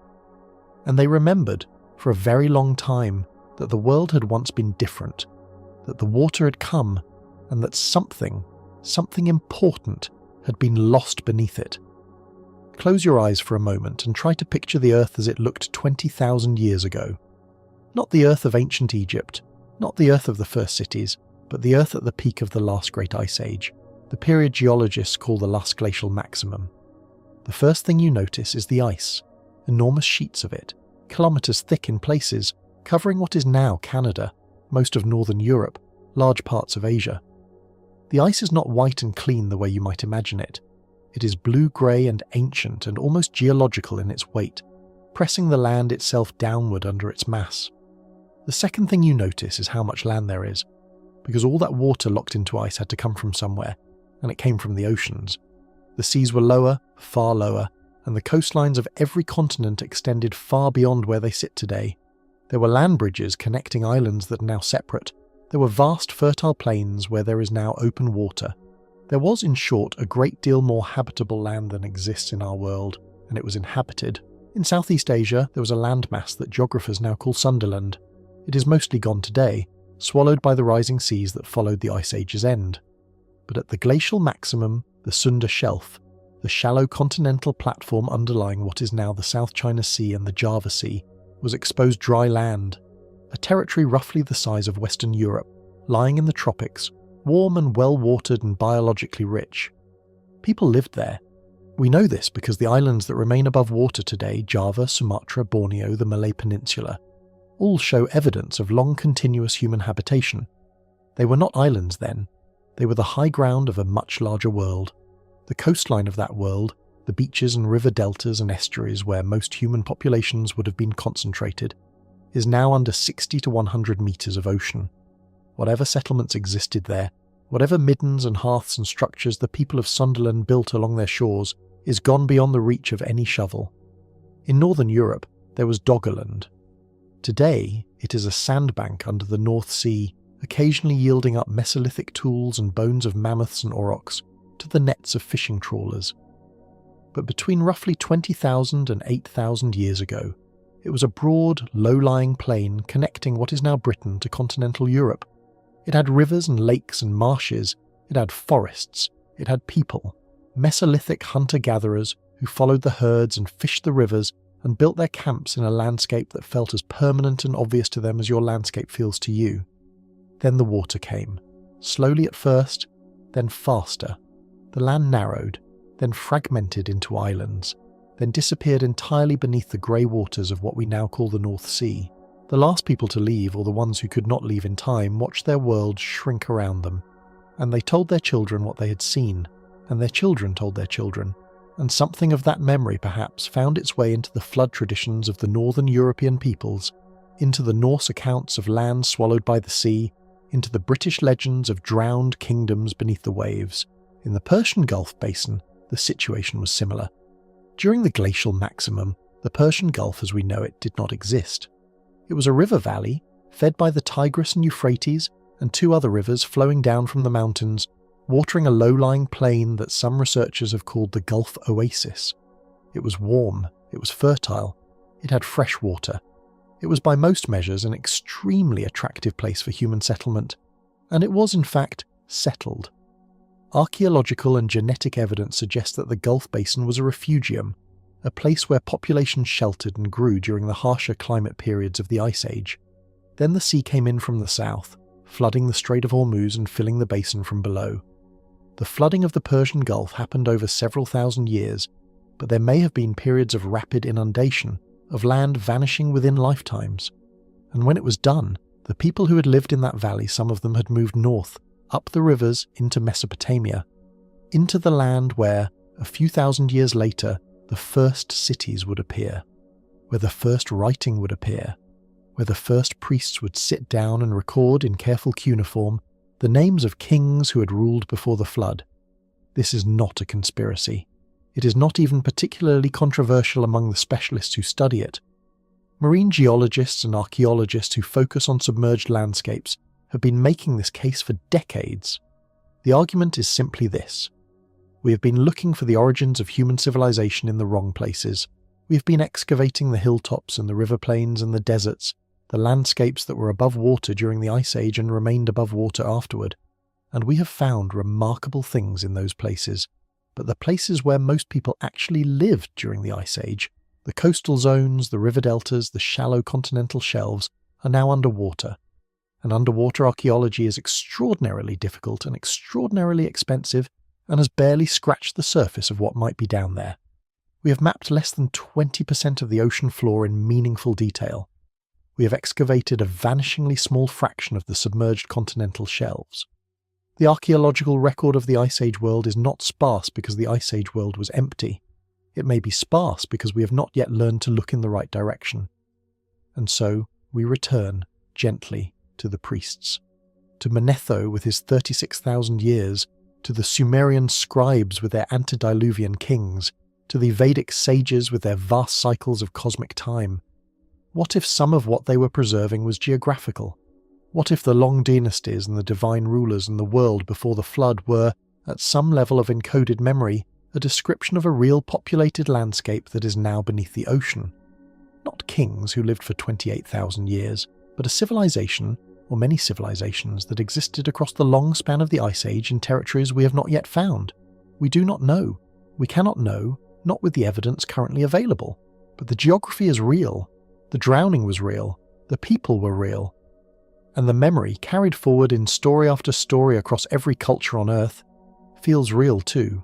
S1: And they remembered, for a very long time, that the world had once been different, that the water had come, and that something important had been lost beneath it. Close your eyes for a moment and try to picture the Earth as it looked 20,000 years ago. Not the Earth of ancient Egypt, not the Earth of the first cities, but the Earth at the peak of the last great ice age, the period geologists call the last glacial maximum. The first thing you notice is the ice, enormous sheets of it, kilometers thick in places, covering what is now Canada, most of northern Europe, large parts of Asia. The ice is not white and clean the way you might imagine it. It is blue-grey and ancient and almost geological in its weight, pressing the land itself downward under its mass. The second thing you notice is how much land there is, because all that water locked into ice had to come from somewhere, and it came from the oceans. The seas were lower, far lower, and the coastlines of every continent extended far beyond where they sit today. There were land bridges connecting islands that are now separate. There were vast fertile plains where there is now open water. There was, in short, a great deal more habitable land than exists in our world, and it was inhabited. In Southeast Asia, there was a landmass that geographers now call Sunderland. It is mostly gone today, swallowed by the rising seas that followed the Ice Age's end. But at the glacial maximum, the Sunda Shelf, the shallow continental platform underlying what is now the South China Sea and the Java Sea, was exposed dry land, a territory roughly the size of Western Europe, lying in the tropics, warm and well-watered and biologically rich. People lived there. We know this because the islands that remain above water today, Java, Sumatra, Borneo, the Malay Peninsula, all show evidence of long continuous human habitation. They were not islands then. They were the high ground of a much larger world. The coastline of that world, the beaches and river deltas and estuaries where most human populations would have been concentrated, is now under 60 to 100 meters of ocean. Whatever settlements existed there, whatever middens and hearths and structures the people of Sunderland built along their shores, is gone beyond the reach of any shovel. In northern Europe, there was Doggerland. Today, it is a sandbank under the North Sea, occasionally yielding up Mesolithic tools and bones of mammoths and aurochs to the nets of fishing trawlers. but between roughly 20,000 and 8,000 years ago, it was a broad, low-lying plain connecting what is now Britain to continental Europe. It had rivers and lakes and marshes, it had forests, it had people, Mesolithic hunter-gatherers who followed the herds and fished the rivers and built their camps in a landscape that felt as permanent and obvious to them as your landscape feels to you. Then the water came, slowly at first, then faster. The land narrowed, then fragmented into islands, then disappeared entirely beneath the grey waters of what we now call the North Sea. The last people to leave, or the ones who could not leave in time, watched their world shrink around them, and they told their children what they had seen, and their children told their children, and something of that memory perhaps found its way into the flood traditions of the northern European peoples, into the Norse accounts of lands swallowed by the sea, into the British legends of drowned kingdoms beneath the waves. In the Persian Gulf basin, the situation was similar. During the glacial maximum, the Persian Gulf as we know it did not exist. It was a river valley, fed by the Tigris and Euphrates, and two other rivers flowing down from the mountains, watering a low-lying plain that some researchers have called the Gulf Oasis. It was warm, it was fertile, it had fresh water. It was by most measures an extremely attractive place for human settlement, and it was in fact settled. Archaeological and genetic evidence suggests that the Gulf Basin was a refugium, a place where populations sheltered and grew during the harsher climate periods of the Ice Age. Then the sea came in from the south, flooding the Strait of Hormuz and filling the basin from below. The flooding of the Persian Gulf happened over several thousand years, but there may have been periods of rapid inundation, of land vanishing within lifetimes. And when it was done, the people who had lived in that valley, some of them had moved north, up the rivers into Mesopotamia, into the land where, a few thousand years later, the first cities would appear, where the first writing would appear, where the first priests would sit down and record in careful cuneiform the names of kings who had ruled before the flood. This is not a conspiracy. It is not even particularly controversial among the specialists who study it. Marine geologists and archaeologists who focus on submerged landscapes have been making this case for decades. The argument is simply this. We have been looking for the origins of human civilization in the wrong places. We have been excavating the hilltops and the river plains and the deserts, the landscapes that were above water during the Ice Age and remained above water afterward, and we have found remarkable things in those places. But the places where most people actually lived during the Ice Age, the coastal zones, the river deltas, the shallow continental shelves, are now underwater. And underwater archaeology is extraordinarily difficult and extraordinarily expensive and has barely scratched the surface of what might be down there. We have mapped less than 20% of the ocean floor in meaningful detail. We have excavated a vanishingly small fraction of the submerged continental shelves. The archaeological record of the Ice Age world is not sparse because the Ice Age world was empty. It may be sparse because we have not yet learned to look in the right direction. And so we return, gently, to the priests. To Manetho with his 36,000 years, to the Sumerian scribes with their antediluvian kings, to the Vedic sages with their vast cycles of cosmic time. What if some of what they were preserving was geographical? What if the long dynasties and the divine rulers and the world before the flood were, at some level of encoded memory, a description of a real populated landscape that is now beneath the ocean? Not kings who lived for 28,000 years, but a civilization, or many civilizations, that existed across the long span of the Ice Age in territories we have not yet found. We do not know. We cannot know, not with the evidence currently available. But the geography is real. The drowning was real. The people were real. And the memory, carried forward in story after story across every culture on Earth, feels real too.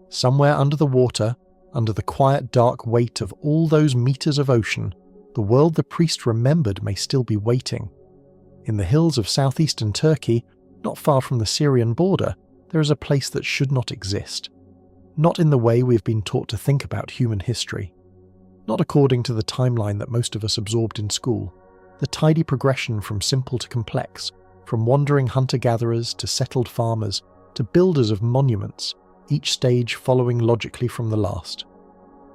S1: Somewhere under the water, under the quiet dark weight of all those meters of ocean, the world the priest remembered may still be waiting. In the hills of southeastern Turkey, not far from the Syrian border, there is a place that should not exist. Not in the way we have been taught to think about human history. Not according to the timeline that most of us absorbed in school. The tidy progression from simple to complex, from wandering hunter-gatherers to settled farmers, to builders of monuments, each stage following logically from the last.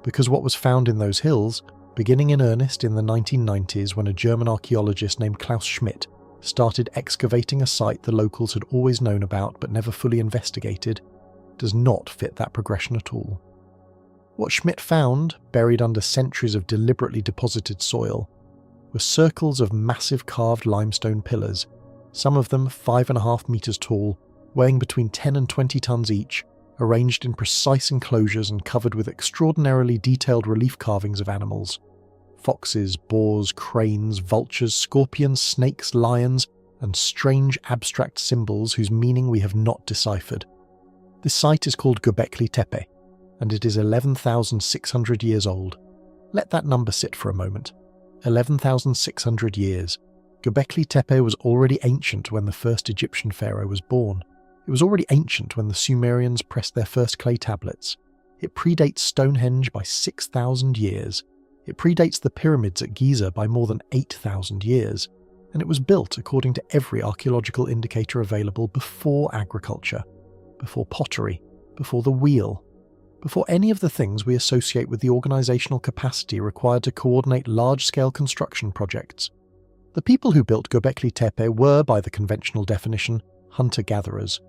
S1: Because what was found in those hills, beginning in earnest in the 1990s when a German archaeologist named Klaus Schmidt started excavating a site the locals had always known about but never fully investigated, does not fit that progression at all. What Schmidt found, buried under centuries of deliberately deposited soil, were circles of massive carved limestone pillars, some of them 5.5 meters tall, weighing between 10 and 20 tons each, arranged in precise enclosures and covered with extraordinarily detailed relief carvings of animals. Foxes, boars, cranes, vultures, scorpions, snakes, lions, and strange abstract symbols whose meaning we have not deciphered. This site is called Göbekli Tepe, and it is 11,600 years old. Let that number sit for a moment. 11,600 years. Göbekli Tepe was already ancient when the first Egyptian pharaoh was born. It was already ancient when the Sumerians pressed their first clay tablets. It predates Stonehenge by 6,000 years. It predates the pyramids at Giza by more than 8,000 years. And it was built according to every archaeological indicator available before agriculture, before pottery, before the wheel, before any of the things we associate with the organisational capacity required to coordinate large-scale construction projects. The people who built Göbekli Tepe were, by the conventional definition, hunter-gatherers.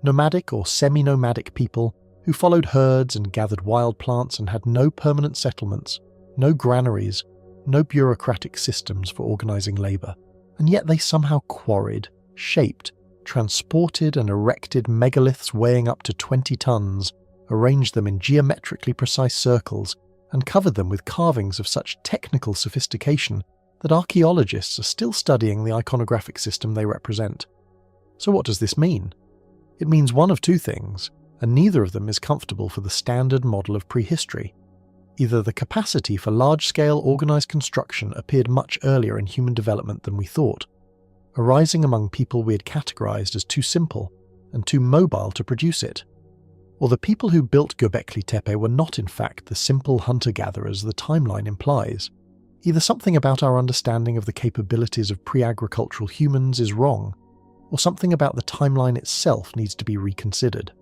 S1: Nomadic or semi-nomadic people who followed herds and gathered wild plants and had no permanent settlements, no granaries, no bureaucratic systems for organising labour. And yet they somehow quarried, shaped, transported and erected megaliths weighing up to 20 tons, arranged them in geometrically precise circles, and covered them with carvings of such technical sophistication that archaeologists are still studying the iconographic system they represent. So what does this mean? It means one of two things, and neither of them is comfortable for the standard model of prehistory. Either the capacity for large-scale organised construction appeared much earlier in human development than we thought, arising among people we had categorised as too simple and too mobile to produce it, or the people who built Göbekli Tepe were not in fact the simple hunter-gatherers the timeline implies. Either something about our understanding of the capabilities of pre-agricultural humans is wrong, or something about the timeline itself needs to be reconsidered.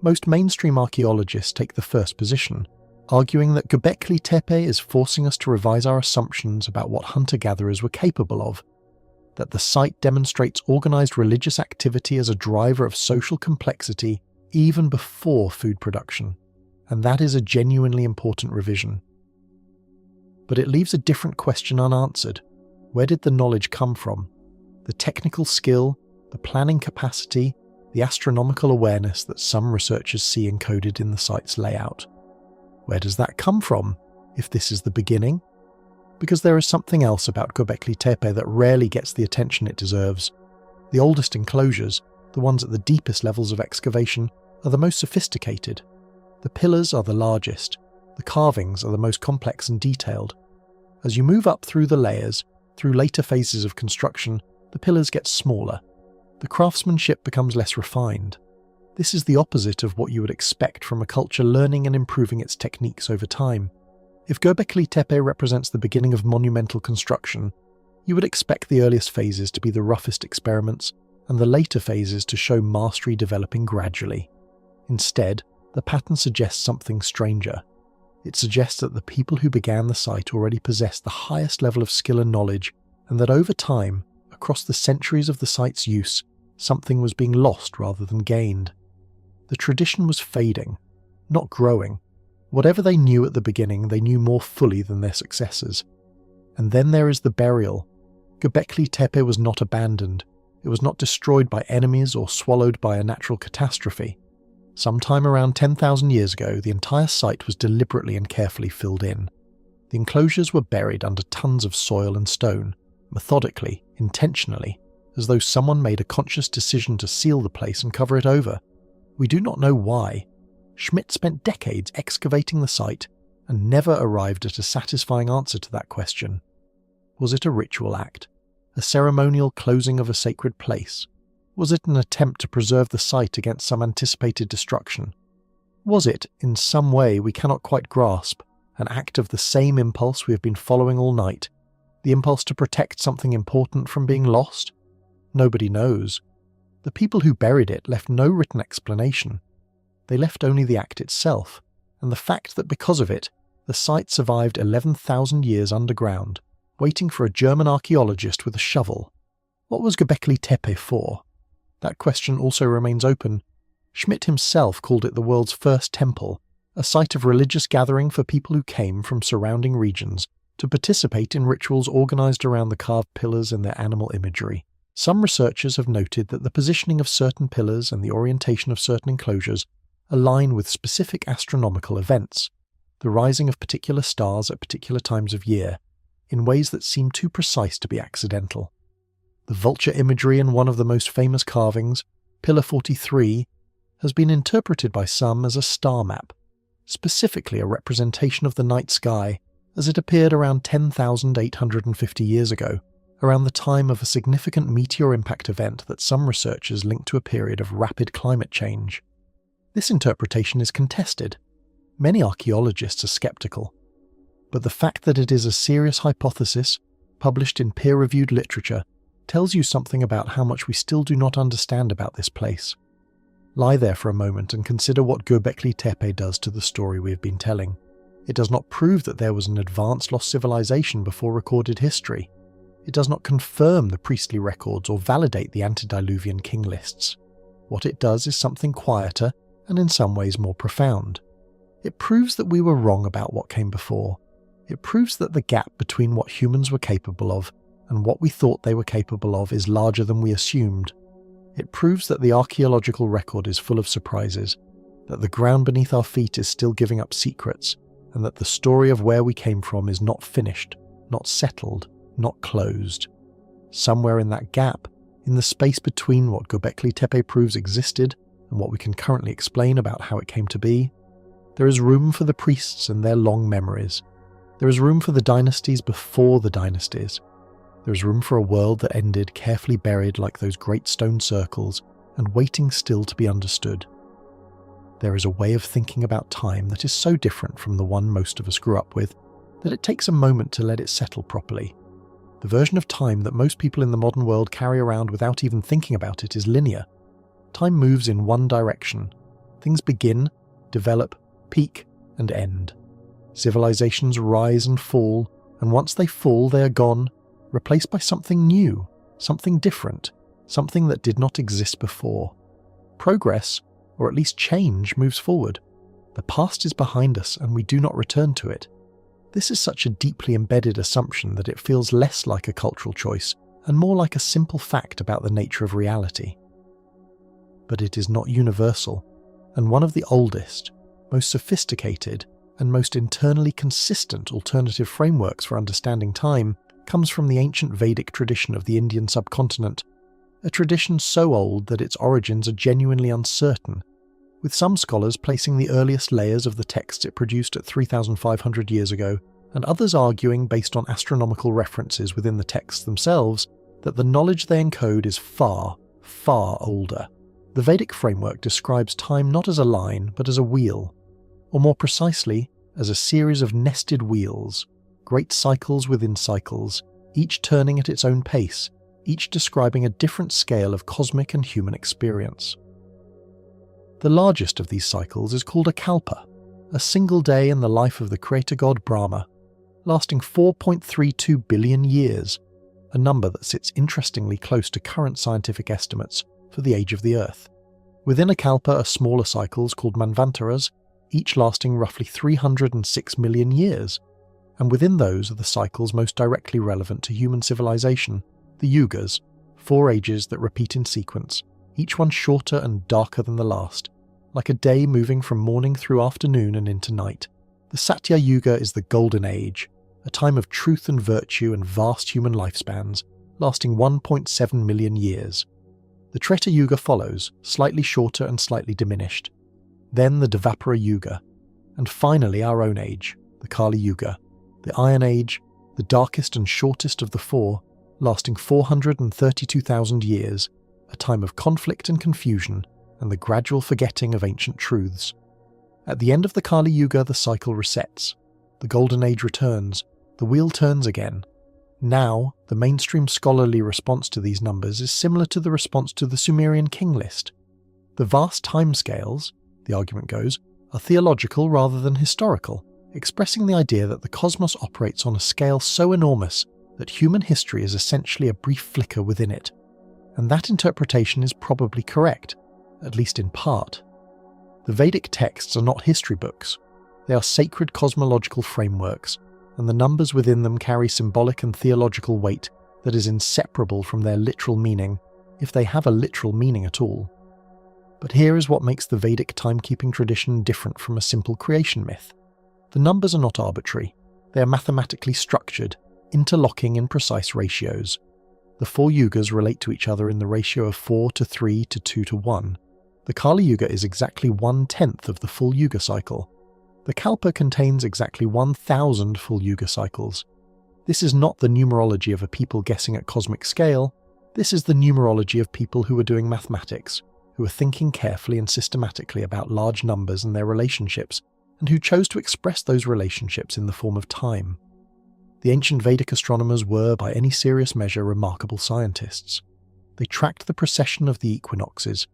S1: Most mainstream archaeologists take the first position, arguing that Göbekli Tepe is forcing us to revise our assumptions about what hunter-gatherers were capable of, that the site demonstrates organised religious activity as a driver of social complexity even before food production, and that is a genuinely important revision. But it leaves a different question unanswered. Where did the knowledge come from? The technical skill, the planning capacity, the astronomical awareness that some researchers see encoded in the site's layout. Where does that come from, if this is the beginning? Because there is something else about Göbekli Tepe that rarely gets the attention it deserves. The oldest enclosures, the ones at the deepest levels of excavation, are the most sophisticated. The pillars are the largest. The carvings are the most complex and detailed. As you move up through the layers, through later phases of construction, the pillars get smaller. The craftsmanship becomes less refined. This is the opposite of what you would expect from a culture learning and improving its techniques over time. If Göbekli Tepe represents the beginning of monumental construction, you would expect the earliest phases to be the roughest experiments and the later phases to show mastery developing gradually. Instead, the pattern suggests something stranger. It suggests that the people who began the site already possessed the highest level of skill and knowledge, and that over time, across the centuries of the site's use, something was being lost rather than gained. The tradition was fading, not growing. Whatever they knew at the beginning, they knew more fully than their successors. And then there is the burial. Göbekli Tepe was not abandoned. It was not destroyed by enemies or swallowed by a natural catastrophe. Sometime around 10,000 years ago, the entire site was deliberately and carefully filled in. The enclosures were buried under tons of soil and stone, methodically, intentionally, as though someone made a conscious decision to seal the place and cover it over. We do not know why. Schmidt spent decades excavating the site and never arrived at a satisfying answer to that question. Was it a ritual act? A ceremonial closing of a sacred place? Was it an attempt to preserve the site against some anticipated destruction? Was it, in some way we cannot quite grasp, an act of the same impulse we have been following all night, the impulse to protect something important from being lost? Nobody knows. The people who buried it left no written explanation. They left only the act itself, and the fact that because of it, the site survived 11,000 years underground, waiting for a German archaeologist with a shovel. What was Göbekli Tepe for? That question also remains open. Schmidt himself called it the world's first temple, a site of religious gathering for people who came from surrounding regions to participate in rituals organized around the carved pillars and their animal imagery. Some researchers have noted that the positioning of certain pillars and the orientation of certain enclosures align with specific astronomical events, the rising of particular stars at particular times of year, in ways that seem too precise to be accidental. The vulture imagery in one of the most famous carvings, Pillar 43, has been interpreted by some as a star map, specifically a representation of the night sky as it appeared around 10,850 years ago, around the time of a significant meteor impact event that some researchers link to a period of rapid climate change. This interpretation is contested. Many archaeologists are skeptical. But the fact that it is a serious hypothesis, published in peer-reviewed literature, tells you something about how much we still do not understand about this place. Lie there for a moment and consider what Göbekli Tepe does to the story we have been telling. It does not prove that there was an advanced lost civilization before recorded history. It does not confirm the priestly records or validate the antediluvian king lists. What it does is something quieter and in some ways more profound. It proves that we were wrong about what came before. It proves that the gap between what humans were capable of and what we thought they were capable of is larger than we assumed. It proves that the archaeological record is full of surprises, that the ground beneath our feet is still giving up secrets, and that the story of where we came from is not finished, not settled, not closed. Somewhere in that gap, in the space between what Göbekli Tepe proves existed and what we can currently explain about how it came to be, there is room for the priests and their long memories. There is room for the dynasties before the dynasties. There is room for a world that ended carefully buried like those great stone circles and waiting still to be understood. There is a way of thinking about time that is so different from the one most of us grew up with that it takes a moment to let it settle properly. The version of time that most people in the modern world carry around without even thinking about it is linear. Time moves in one direction. Things begin, develop, peak, and end. Civilizations rise and fall, and once they fall, they are gone, replaced by something new, something different, something that did not exist before. Progress, or at least change, moves forward. The past is behind us and we do not return to it. This is such a deeply embedded assumption that it feels less like a cultural choice and more like a simple fact about the nature of reality. But it is not universal, and one of the oldest, most sophisticated, and most internally consistent alternative frameworks for understanding time comes from the ancient Vedic tradition of the Indian subcontinent, a tradition so old that its origins are genuinely uncertain, with some scholars placing the earliest layers of the text it produced at 3,500 years ago, and others arguing, based on astronomical references within the texts themselves, that the knowledge they encode is far, far older. The Vedic framework describes time not as a line, but as a wheel, or more precisely, as a series of nested wheels, great cycles within cycles, each turning at its own pace, each describing a different scale of cosmic and human experience. The largest of these cycles is called a kalpa, a single day in the life of the creator god Brahma, lasting 4.32 billion years, a number that sits interestingly close to current scientific estimates for the age of the Earth. Within a kalpa are smaller cycles called manvantaras, each lasting roughly 306 million years, and within those are the cycles most directly relevant to human civilization, the yugas, 4 ages that repeat in sequence, each one shorter and darker than the last, like a day moving from morning through afternoon and into night. The Satya Yuga is the golden age, a time of truth and virtue and vast human lifespans, lasting 1.7 million years. The Treta Yuga follows, slightly shorter and slightly diminished. Then the Dvapara Yuga, and finally our own age, the Kali Yuga, the Iron Age, the darkest and shortest of the 4, lasting 432,000 years, a time of conflict and confusion and the gradual forgetting of ancient truths. At the end of the Kali Yuga, the cycle resets. The Golden Age returns. The wheel turns again. Now, the mainstream scholarly response to these numbers is similar to the response to the Sumerian king list. The vast timescales, the argument goes, are theological rather than historical, expressing the idea that the cosmos operates on a scale so enormous that human history is essentially a brief flicker within it. And that interpretation is probably correct, at least in part. The Vedic texts are not history books. They are sacred cosmological frameworks, and the numbers within them carry symbolic and theological weight that is inseparable from their literal meaning, if they have a literal meaning at all. But here is what makes the Vedic timekeeping tradition different from a simple creation myth. The numbers are not arbitrary. They are mathematically structured, interlocking in precise ratios. The 4 yugas relate to each other in the ratio of 4 to 3 to 2 to 1. The Kali Yuga is exactly 1/10 of the full Yuga cycle. The Kalpa contains exactly 1,000 full Yuga cycles. This is not the numerology of a people guessing at cosmic scale. This is the numerology of people who are doing mathematics, who are thinking carefully and systematically about large numbers and their relationships, and who chose to express those relationships in the form of time. The ancient Vedic astronomers were, by any serious measure, remarkable scientists. They tracked the precession of the equinoxes,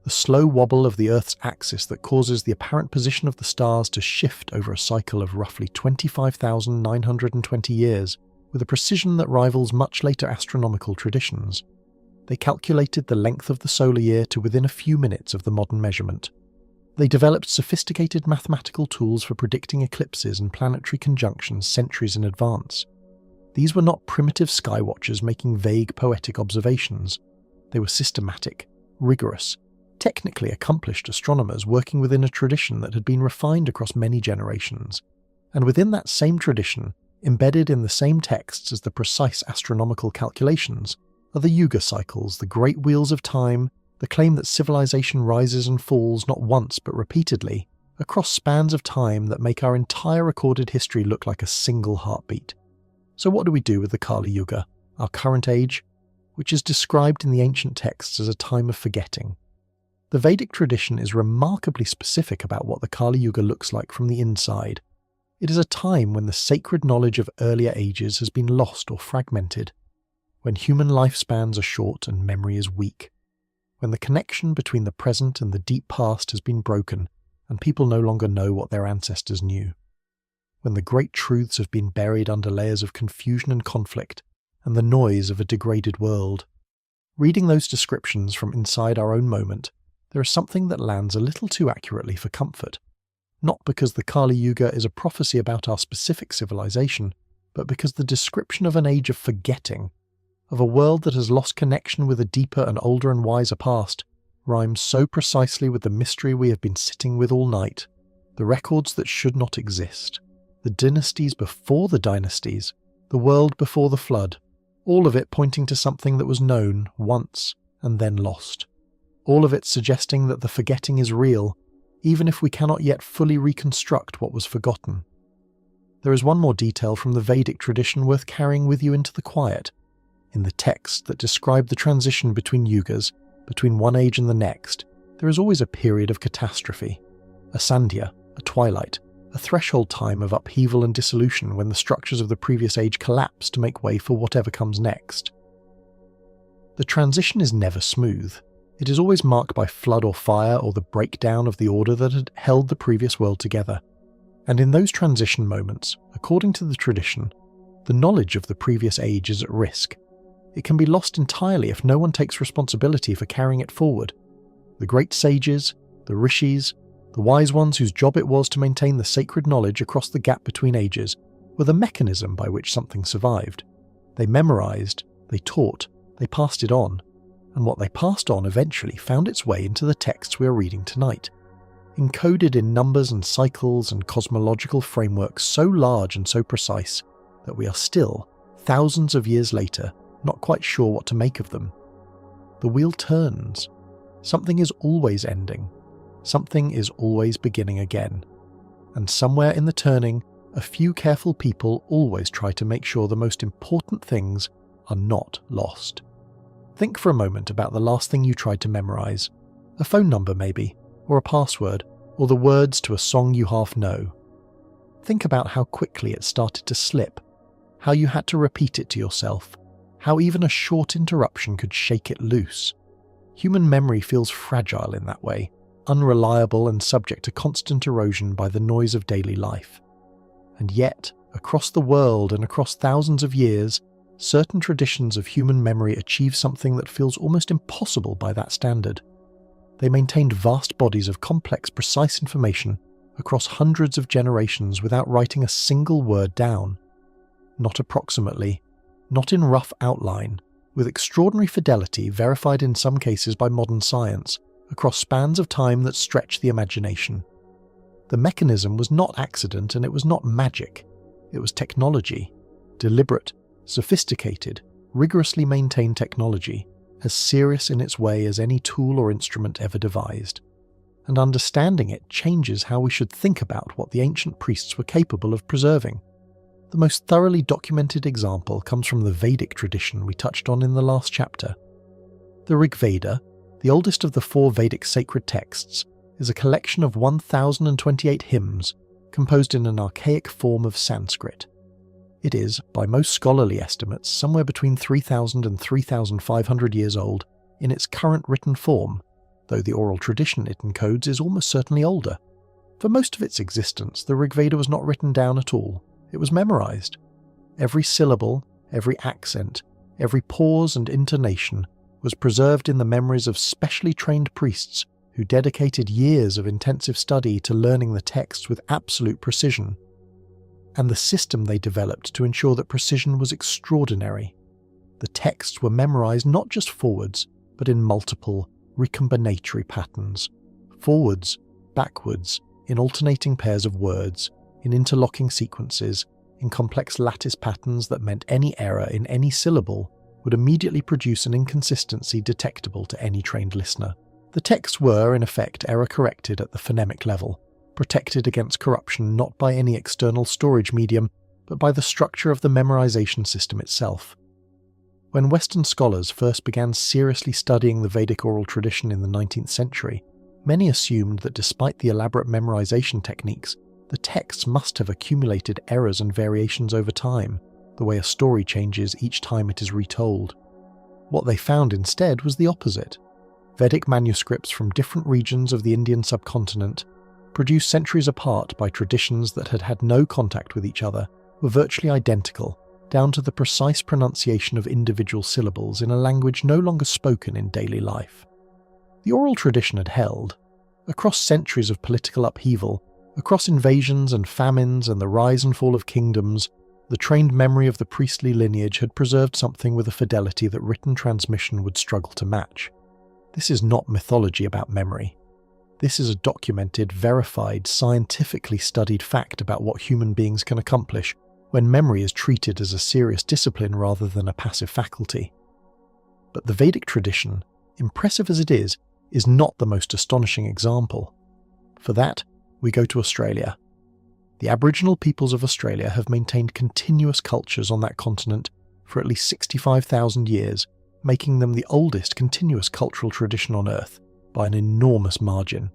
S1: the slow wobble of the Earth's axis that causes the apparent position of the stars to shift over a cycle of roughly 25,920 years, with a precision that rivals much later astronomical traditions. They calculated the length of the solar year to within a few minutes of the modern measurement. They developed sophisticated mathematical tools for predicting eclipses and planetary conjunctions centuries in advance. These were not primitive skywatchers making vague poetic observations. They were systematic, rigorous, technically accomplished astronomers working within a tradition that had been refined across many generations. And within that same tradition, embedded in the same texts as the precise astronomical calculations, are the Yuga cycles, the great wheels of time, the claim that civilization rises and falls not once but repeatedly, across spans of time that make our entire recorded history look like a single heartbeat. So what do we do with the Kali Yuga, our current age, which is described in the ancient texts as a time of forgetting? The Vedic tradition is remarkably specific about what the Kali Yuga looks like from the inside. It is a time when the sacred knowledge of earlier ages has been lost or fragmented, when human lifespans are short and memory is weak, when the connection between the present and the deep past has been broken and people no longer know what their ancestors knew, when the great truths have been buried under layers of confusion and conflict and the noise of a degraded world. Reading those descriptions from inside our own moment, there is something that lands a little too accurately for comfort, not because the Kali Yuga is a prophecy about our specific civilization, but because the description of an age of forgetting, of a world that has lost connection with a deeper and older and wiser past, rhymes so precisely with the mystery we have been sitting with all night, the records that should not exist, the dynasties before the dynasties, the world before the flood, all of it pointing to something that was known once and then lost. All of it suggesting that the forgetting is real, even if we cannot yet fully reconstruct what was forgotten. There is one more detail from the Vedic tradition worth carrying with you into the quiet. In the texts that describe the transition between yugas, between one age and the next, there is always a period of catastrophe, a sandhya, a twilight, a threshold time of upheaval and dissolution when the structures of the previous age collapse to make way for whatever comes next. The transition is never smooth. It is always marked by flood or fire or the breakdown of the order that had held the previous world together. And in those transition moments, according to the tradition, the knowledge of the previous age is at risk. It can be lost entirely if no one takes responsibility for carrying it forward. The great sages, the rishis, the wise ones whose job it was to maintain the sacred knowledge across the gap between ages, were the mechanism by which something survived. They memorized, they taught, they passed it on. And what they passed on eventually found its way into the texts we are reading tonight, encoded in numbers and cycles and cosmological frameworks so large and so precise that we are still, thousands of years later, not quite sure what to make of them. The wheel turns. Something is always ending. Something is always beginning again. And somewhere in the turning, a few careful people always try to make sure the most important things are not lost. Think for a moment about the last thing you tried to memorize. A phone number maybe, or a password, or the words to a song you half know. Think about how quickly it started to slip, how you had to repeat it to yourself, how even a short interruption could shake it loose. Human memory feels fragile in that way, unreliable and subject to constant erosion by the noise of daily life. And yet, across the world and across thousands of years, certain traditions of human memory achieve something that feels almost impossible by that standard. They maintained vast bodies of complex, precise information across hundreds of generations without writing a single word down. Not approximately, not in rough outline, with extraordinary fidelity verified in some cases by modern science, across spans of time that stretch the imagination. The mechanism was not accident and it was not magic. It was technology, deliberate, sophisticated, rigorously maintained technology, as serious in its way as any tool or instrument ever devised. And understanding it changes how we should think about what the ancient priests were capable of preserving. The most thoroughly documented example comes from the Vedic tradition we touched on in the last chapter. The Rig Veda, the oldest of the 4 Vedic sacred texts, is a collection of 1,028 hymns composed in an archaic form of Sanskrit. It is, by most scholarly estimates, somewhere between 3,000 and 3,500 years old in its current written form, though the oral tradition it encodes is almost certainly older. For most of its existence, the Rig Veda was not written down at all. It was memorized. Every syllable, every accent, every pause and intonation was preserved in the memories of specially trained priests who dedicated years of intensive study to learning the text with absolute precision. And the system they developed to ensure that precision was extraordinary. The texts were memorized not just forwards, but in multiple, recombinatory patterns. Forwards, backwards, in alternating pairs of words, in interlocking sequences, in complex lattice patterns that meant any error in any syllable would immediately produce an inconsistency detectable to any trained listener. The texts were, in effect, error-corrected at the phonemic level, protected against corruption not by any external storage medium, but by the structure of the memorization system itself. When Western scholars first began seriously studying the Vedic oral tradition in the 19th century, many assumed that despite the elaborate memorization techniques, the texts must have accumulated errors and variations over time, the way a story changes each time it is retold. What they found instead was the opposite. Vedic manuscripts from different regions of the Indian subcontinent, produced centuries apart by traditions that had had no contact with each other, were virtually identical, down to the precise pronunciation of individual syllables in a language no longer spoken in daily life. The oral tradition had held, across centuries of political upheaval, across invasions and famines and the rise and fall of kingdoms, the trained memory of the priestly lineage had preserved something with a fidelity that written transmission would struggle to match. This is not mythology about memory. This is a documented, verified, scientifically studied fact about what human beings can accomplish when memory is treated as a serious discipline rather than a passive faculty. But the Vedic tradition, impressive as it is not the most astonishing example. For that, we go to Australia. The Aboriginal peoples of Australia have maintained continuous cultures on that continent for at least 65,000 years, making them the oldest continuous cultural tradition on Earth by an enormous margin.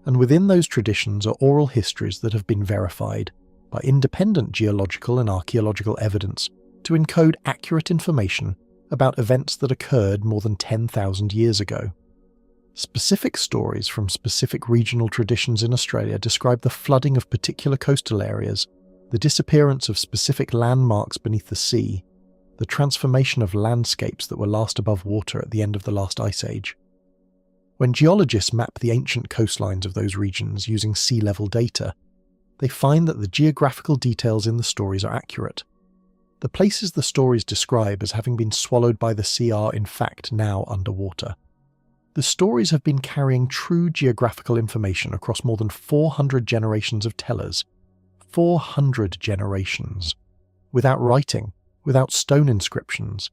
S1: And within those traditions are oral histories that have been verified by independent geological and archaeological evidence to encode accurate information about events that occurred more than 10,000 years ago. Specific stories from specific regional traditions in Australia describe the flooding of particular coastal areas, the disappearance of specific landmarks beneath the sea, the transformation of landscapes that were last above water at the end of the last ice age. When geologists map the ancient coastlines of those regions using sea level data, they find that the geographical details in the stories are accurate. The places the stories describe as having been swallowed by the sea are, in fact, now underwater. The stories have been carrying true geographical information across more than 400 generations of tellers. 400 generations. Without writing, without stone inscriptions,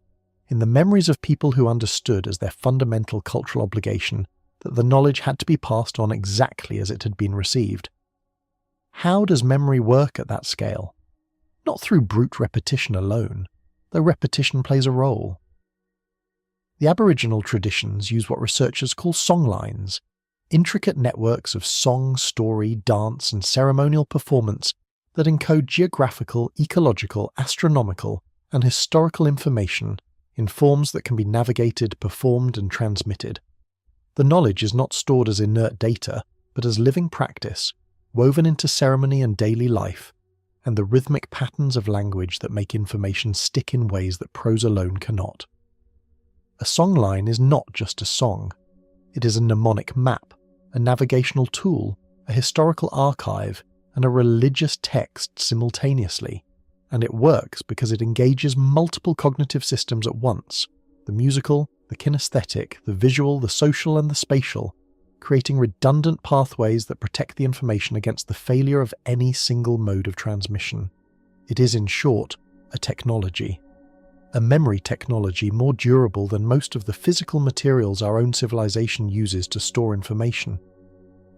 S1: in the memories of people who understood as their fundamental cultural obligation that the knowledge had to be passed on exactly as it had been received. How does memory work at that scale? Not through brute repetition alone, though repetition plays a role. The Aboriginal traditions use what researchers call songlines, intricate networks of song, story, dance, and ceremonial performance that encode geographical, ecological, astronomical, and historical information in forms that can be navigated, performed, and transmitted. The knowledge is not stored as inert data, but as living practice, woven into ceremony and daily life, and the rhythmic patterns of language that make information stick in ways that prose alone cannot. A songline is not just a song. It is a mnemonic map, a navigational tool, a historical archive, and a religious text simultaneously. And it works because it engages multiple cognitive systems at once: the musical, the kinesthetic, the visual, the social, and the spatial, creating redundant pathways that protect the information against the failure of any single mode of transmission. It is, in short, a technology. A memory technology more durable than most of the physical materials our own civilization uses to store information.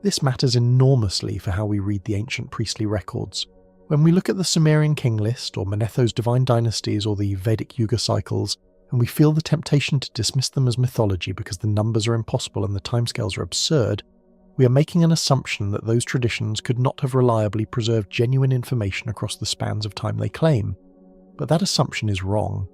S1: This matters enormously for how we read the ancient priestly records. When we look at the Sumerian king list, or Manetho's divine dynasties, or the Vedic Yuga cycles, and we feel the temptation to dismiss them as mythology because the numbers are impossible and the timescales are absurd, we are making an assumption that those traditions could not have reliably preserved genuine information across the spans of time they claim. But that assumption is wrong.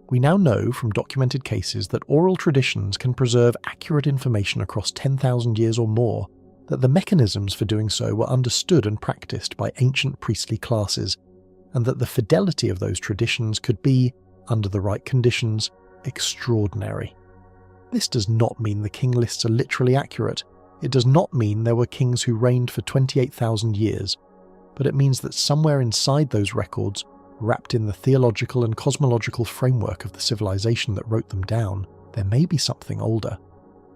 S1: We now know from documented cases that oral traditions can preserve accurate information across 10,000 years or more, that the mechanisms for doing so were understood and practiced by ancient priestly classes, and that the fidelity of those traditions could be, under the right conditions, extraordinary. This does not mean the king lists are literally accurate. It does not mean there were kings who reigned for 28,000 years, but it means that somewhere inside those records, wrapped in the theological and cosmological framework of the civilization that wrote them down, there may be something older.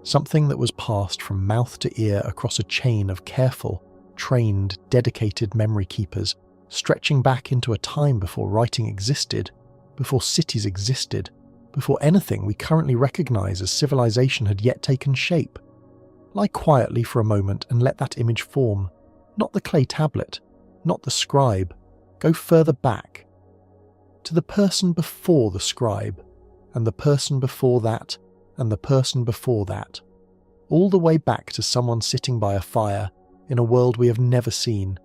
S1: Something that was passed from mouth to ear across a chain of careful, trained, dedicated memory keepers, stretching back into a time before writing existed, before cities existed, before anything we currently recognize as civilization had yet taken shape. Lie quietly for a moment and let that image form. Not the clay tablet, not the scribe. Go further back. To the person before the scribe, and the person before that, and the person before that. All the way back to someone sitting by a fire, in a world we have never seen,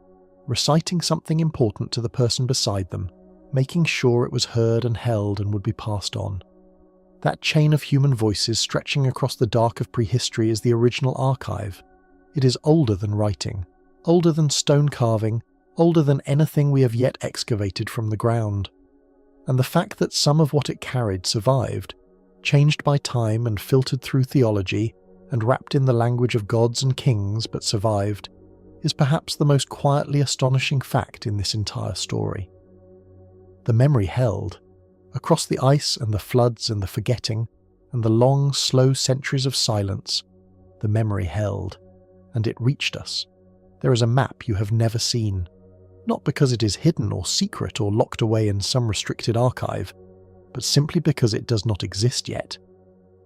S1: reciting something important to the person beside them, making sure it was heard and held and would be passed on. That chain of human voices stretching across the dark of prehistory is the original archive. It is older than writing, older than stone carving, older than anything we have yet excavated from the ground. And the fact that some of what it carried survived, changed by time and filtered through theology, and wrapped in the language of gods and kings but survived, is perhaps the most quietly astonishing fact in this entire story. The memory held. Across the ice and the floods and the forgetting, and the long, slow centuries of silence, the memory held, and it reached us. There is a map you have never seen. Not because it is hidden or secret or locked away in some restricted archive, but simply because it does not exist yet.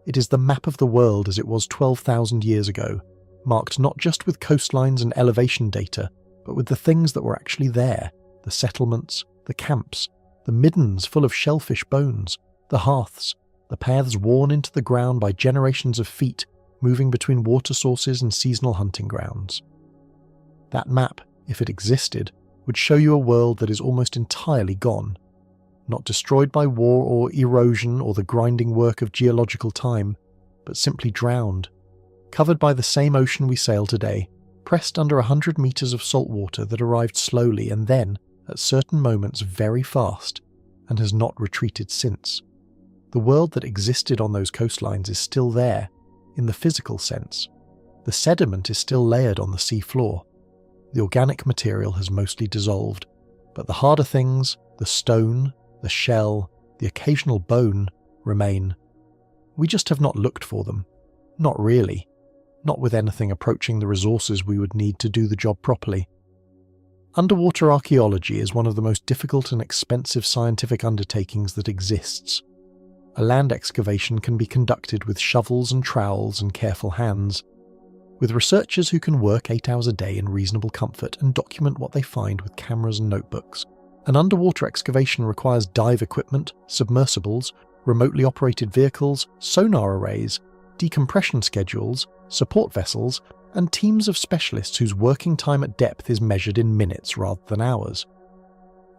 S1: It is the map of the world as it was 12,000 years ago, marked not just with coastlines and elevation data, but with the things that were actually there: the settlements, the camps, the middens full of shellfish bones, the hearths, the paths worn into the ground by generations of feet moving between water sources and seasonal hunting grounds. That map, if it existed, would show you a world that is almost entirely gone, not destroyed by war or erosion or the grinding work of geological time, but simply drowned, covered by the same ocean we sail today, pressed under 100 meters of salt water that arrived slowly and then, at certain moments, very fast, and has not retreated since. The world that existed on those coastlines is still there, in the physical sense. The sediment is still layered on the sea floor. The organic material has mostly dissolved, but the harder things, the stone, the shell, the occasional bone, remain. We just have not looked for them. Not really. Not with anything approaching the resources we would need to do the job properly. Underwater archaeology is one of the most difficult and expensive scientific undertakings that exists. A land excavation can be conducted with shovels and trowels and careful hands, with researchers who can work 8 hours a day in reasonable comfort and document what they find with cameras and notebooks. An underwater excavation requires dive equipment, submersibles, remotely operated vehicles, sonar arrays, decompression schedules, support vessels, and teams of specialists whose working time at depth is measured in minutes rather than hours.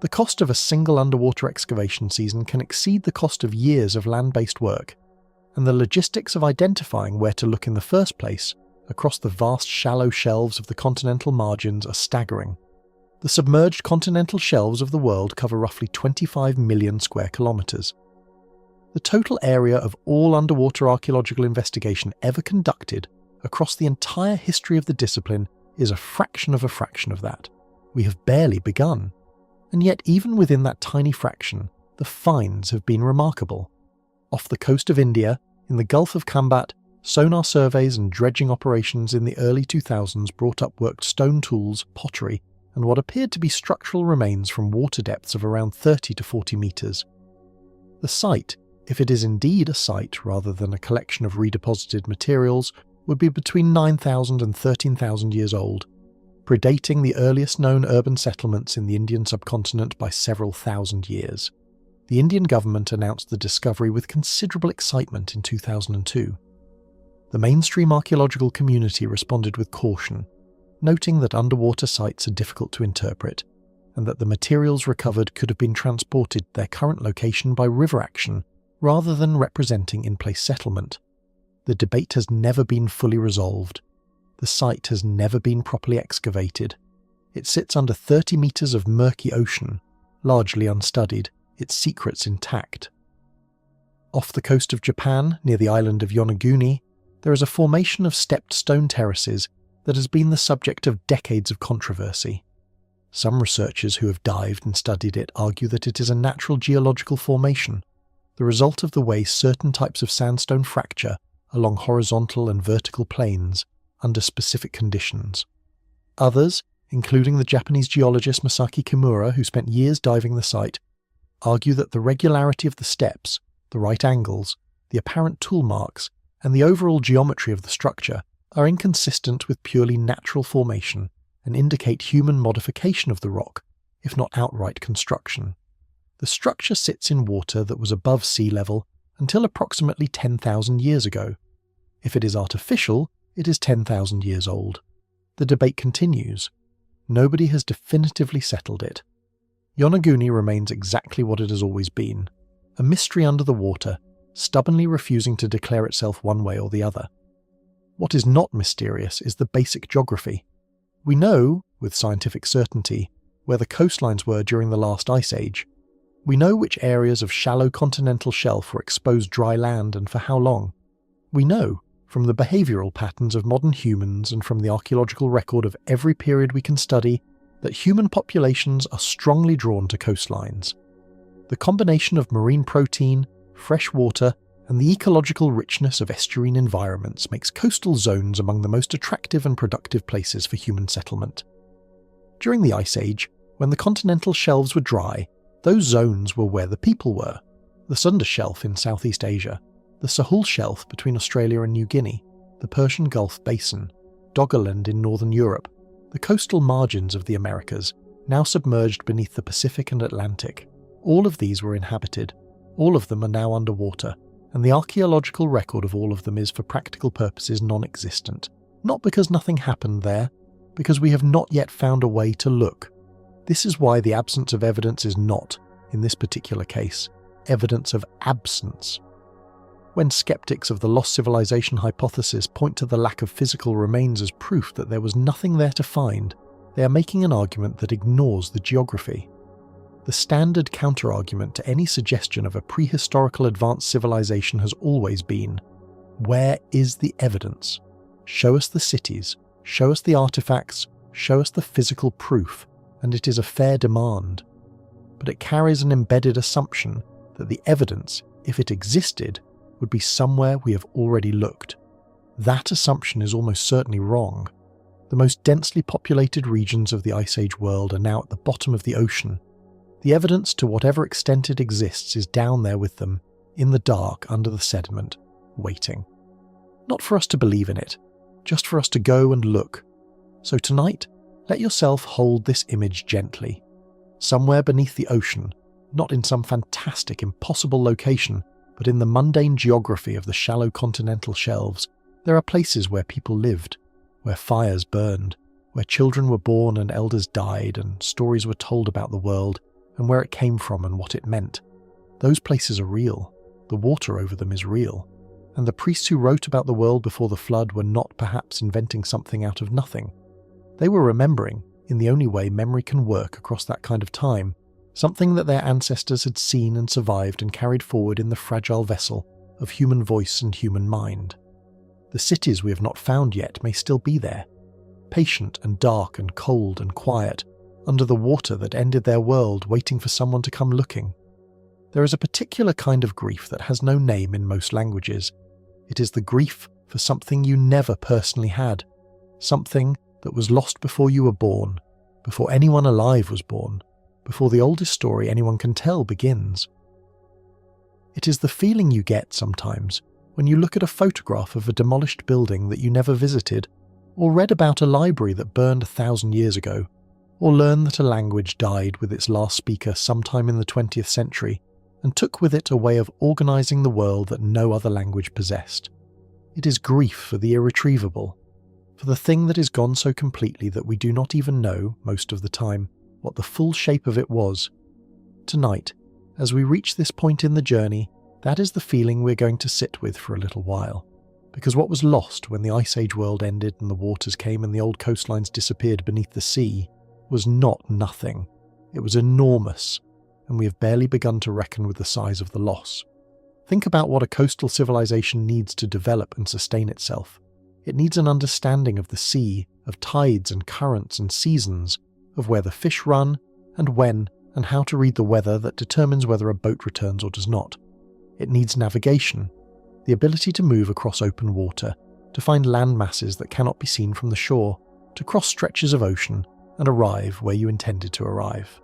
S1: The cost of a single underwater excavation season can exceed the cost of years of land-based work, and the logistics of identifying where to look in the first place across the vast shallow shelves of the continental margins are staggering. The submerged continental shelves of the world cover roughly 25 million square kilometers. The total area of all underwater archaeological investigation ever conducted across the entire history of the discipline is a fraction of that. We have barely begun. And yet even within that tiny fraction, the finds have been remarkable. Off the coast of India, in the Gulf of Khambat, sonar surveys and dredging operations in the early 2000s brought up worked stone tools, pottery, and what appeared to be structural remains from water depths of around 30 to 40 metres. The site, if it is indeed a site rather than a collection of redeposited materials, would be between 9,000 and 13,000 years old, predating the earliest known urban settlements in the Indian subcontinent by several thousand years. The Indian government announced the discovery with considerable excitement in 2002. The mainstream archaeological community responded with caution, noting that underwater sites are difficult to interpret, and that the materials recovered could have been transported to their current location by river action rather than representing in-place settlement. The debate has never been fully resolved. The site has never been properly excavated. It sits under 30 metres of murky ocean, largely unstudied, its secrets intact. Off the coast of Japan, near the island of Yonaguni, there is a formation of stepped stone terraces that has been the subject of decades of controversy. Some researchers who have dived and studied it argue that it is a natural geological formation, the result of the way certain types of sandstone fracture along horizontal and vertical planes under specific conditions. Others, including the Japanese geologist Masaki Kimura, who spent years diving the site, argue that the regularity of the steps, the right angles, the apparent tool marks, and the overall geometry of the structure are inconsistent with purely natural formation and indicate human modification of the rock, if not outright construction. The structure sits in water that was above sea level until approximately 10,000 years ago. If it is artificial, it is 10,000 years old. The debate continues. Nobody has definitively settled it. Yonaguni remains exactly what it has always been, a mystery under the water, stubbornly refusing to declare itself one way or the other. What is not mysterious is the basic geography. We know, with scientific certainty, where the coastlines were during the last ice age. We know which areas of shallow continental shelf were exposed dry land and for how long. We know, from the behavioural patterns of modern humans and from the archaeological record of every period we can study, that human populations are strongly drawn to coastlines. The combination of marine protein, fresh water, and the ecological richness of estuarine environments makes coastal zones among the most attractive and productive places for human settlement. During the Ice Age, when the continental shelves were dry, those zones were where the people were. The Sunda Shelf in Southeast Asia, the Sahul Shelf between Australia and New Guinea, the Persian Gulf Basin, Doggerland in northern Europe, the coastal margins of the Americas, now submerged beneath the Pacific and Atlantic. All of these were inhabited. All of them are now underwater, and the archaeological record of all of them is for practical purposes non-existent. Not because nothing happened there, because we have not yet found a way to look. This is why the absence of evidence is not, in this particular case, evidence of absence. When skeptics of the lost civilization hypothesis point to the lack of physical remains as proof that there was nothing there to find, they are making an argument that ignores the geography. The standard counterargument to any suggestion of a prehistorical advanced civilization has always been, where is the evidence? Show us the cities, show us the artifacts, show us the physical proof, and it is a fair demand. But it carries an embedded assumption that the evidence, if it existed, would be somewhere we have already looked. That assumption is almost certainly wrong. The most densely populated regions of the Ice Age world are now at the bottom of the ocean. The evidence, to whatever extent it exists, is down there with them, in the dark under the sediment, waiting. Not for us to believe in it, just for us to go and look. So tonight, let yourself hold this image gently. Somewhere beneath the ocean, not in some fantastic, impossible location, but in the mundane geography of the shallow continental shelves, there are places where people lived, where fires burned, where children were born and elders died and stories were told about the world and where it came from and what it meant. Those places are real, the water over them is real, and the priests who wrote about the world before the flood were not perhaps inventing something out of nothing. They were remembering, in the only way memory can work across that kind of time, something that their ancestors had seen and survived and carried forward in the fragile vessel of human voice and human mind. The cities we have not found yet may still be there, patient and dark and cold and quiet, under the water that ended their world, waiting for someone to come looking. There is a particular kind of grief that has no name in most languages. It is the grief for something you never personally had, something that was lost before you were born, before anyone alive was born, before the oldest story anyone can tell begins. It is the feeling you get sometimes when you look at a photograph of a demolished building that you never visited, or read about a library that burned 1,000 years ago, or learn that a language died with its last speaker sometime in the 20th century and took with it a way of organising the world that no other language possessed. It is grief for the irretrievable, for the thing that is gone so completely that we do not even know, most of the time, what the full shape of it was. Tonight, as we reach this point in the journey, that is the feeling we're going to sit with for a little while. Because what was lost when the Ice Age world ended and the waters came and the old coastlines disappeared beneath the sea was not nothing. It was enormous, and we have barely begun to reckon with the size of the loss. Think about what a coastal civilization needs to develop and sustain itself. It needs an understanding of the sea, of tides and currents and seasons, of where the fish run, and when, and how to read the weather that determines whether a boat returns or does not. It needs navigation, the ability to move across open water, to find land masses that cannot be seen from the shore, to cross stretches of ocean and arrive where you intended to arrive.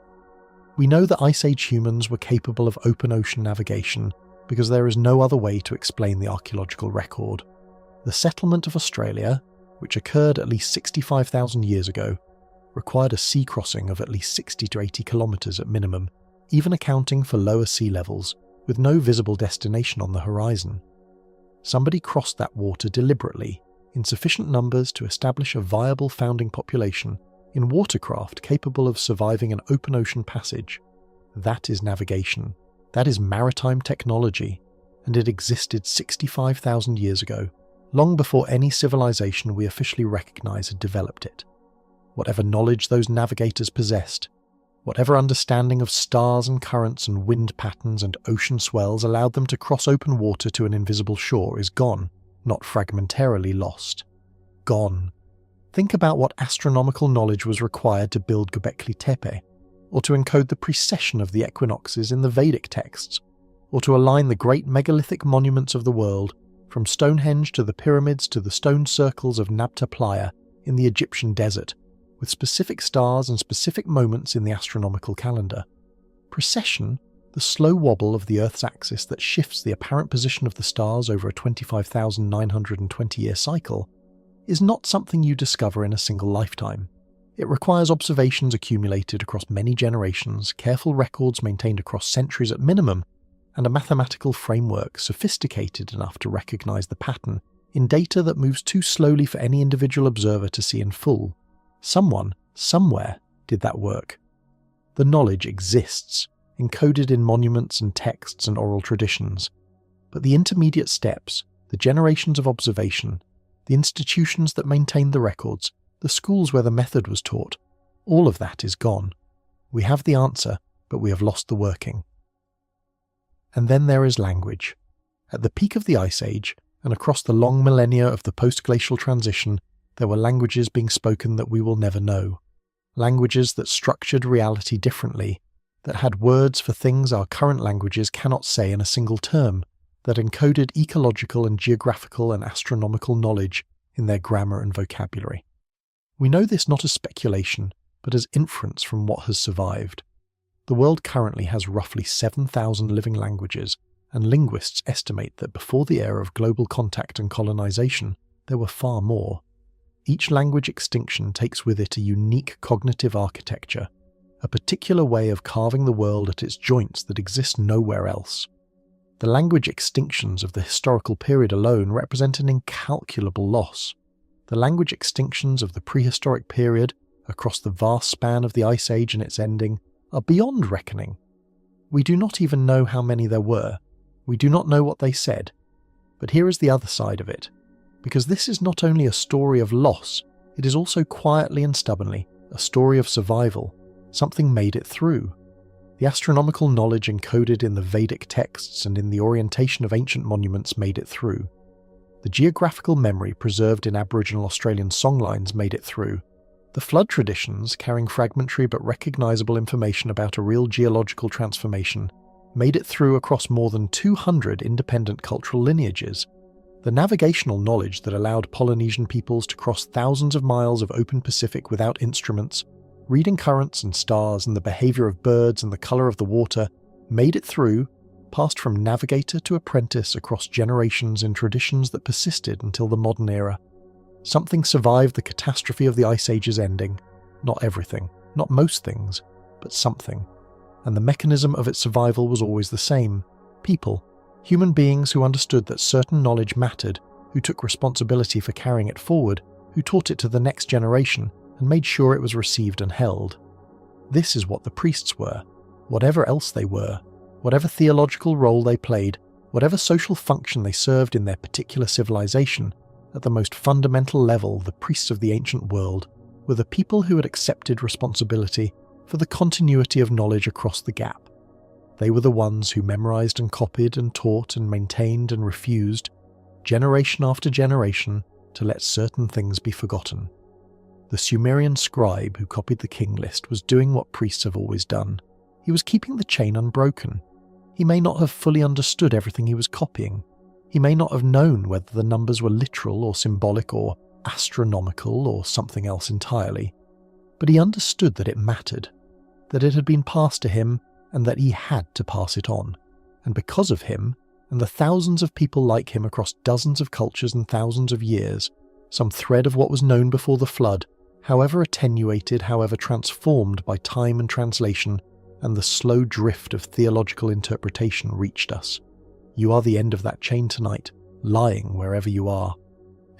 S1: We know that Ice Age humans were capable of open ocean navigation because there is no other way to explain the archaeological record. The settlement of Australia, which occurred at least 65,000 years ago, required a sea crossing of at least 60 to 80 kilometres at minimum, even accounting for lower sea levels, with no visible destination on the horizon. Somebody crossed that water deliberately, in sufficient numbers to establish a viable founding population in watercraft capable of surviving an open ocean passage. That is navigation. That is maritime technology, and it existed 65,000 years ago, long before any civilization we officially recognize had developed it. Whatever knowledge those navigators possessed, whatever understanding of stars and currents and wind patterns and ocean swells allowed them to cross open water to an invisible shore is gone, not fragmentarily lost. Gone. Think about what astronomical knowledge was required to build Göbekli Tepe, or to encode the precession of the equinoxes in the Vedic texts, or to align the great megalithic monuments of the world, from Stonehenge to the pyramids to the stone circles of Nabta Playa in the Egyptian desert, with specific stars and specific moments in the astronomical calendar. Precession, the slow wobble of the Earth's axis that shifts the apparent position of the stars over a 25,920-year cycle, is not something you discover in a single lifetime. It requires observations accumulated across many generations, careful records maintained across centuries at minimum, and a mathematical framework sophisticated enough to recognize the pattern in data that moves too slowly for any individual observer to see in full. Someone, somewhere, did that work. The knowledge exists, encoded in monuments and texts and oral traditions. But the intermediate steps, the generations of observation, the institutions that maintained the records, the schools where the method was taught, all of that is gone. We have the answer, but we have lost the working. And then there is language. At the peak of the Ice Age, and across the long millennia of the post-glacial transition, there were languages being spoken that we will never know. Languages that structured reality differently, that had words for things our current languages cannot say in a single term, that encoded ecological and geographical and astronomical knowledge in their grammar and vocabulary. We know this not as speculation, but as inference from what has survived. The world currently has roughly 7,000 living languages, and linguists estimate that before the era of global contact and colonization, there were far more. Each language extinction takes with it a unique cognitive architecture, a particular way of carving the world at its joints that exists nowhere else. The language extinctions of the historical period alone represent an incalculable loss. The language extinctions of the prehistoric period, across the vast span of the Ice Age and its ending, are beyond reckoning. We do not even know how many there were. We do not know what they said. But here is the other side of it. Because this is not only a story of loss, it is also quietly and stubbornly a story of survival. Something made it through. The astronomical knowledge encoded in the Vedic texts and in the orientation of ancient monuments made it through. The geographical memory preserved in Aboriginal Australian songlines made it through. The flood traditions, carrying fragmentary but recognisable information about a real geological transformation, made it through across more than 200 independent cultural lineages. The navigational knowledge that allowed Polynesian peoples to cross thousands of miles of open Pacific without instruments, reading currents and stars and the behaviour of birds and the colour of the water, made it through, passed from navigator to apprentice across generations in traditions that persisted until the modern era. Something survived the catastrophe of the Ice Age's ending. Not everything, not most things, but something. And the mechanism of its survival was always the same. People. Human beings who understood that certain knowledge mattered, who took responsibility for carrying it forward, who taught it to the next generation, and made sure it was received and held. This is what the priests were, whatever else they were, whatever theological role they played, whatever social function they served in their particular civilization. At the most fundamental level, the priests of the ancient world were the people who had accepted responsibility for the continuity of knowledge across the gap. They were the ones who memorized and copied and taught and maintained and refused, generation after generation, to let certain things be forgotten. The Sumerian scribe who copied the king list was doing what priests have always done. He was keeping the chain unbroken. He may not have fully understood everything he was copying. He may not have known whether the numbers were literal or symbolic or astronomical or something else entirely. But he understood that it mattered, that it had been passed to him and that he had to pass it on. And because of him, and the thousands of people like him across dozens of cultures and thousands of years, some thread of what was known before the flood, however attenuated, however transformed by time and translation, and the slow drift of theological interpretation reached us. You are the end of that chain tonight, lying wherever you are.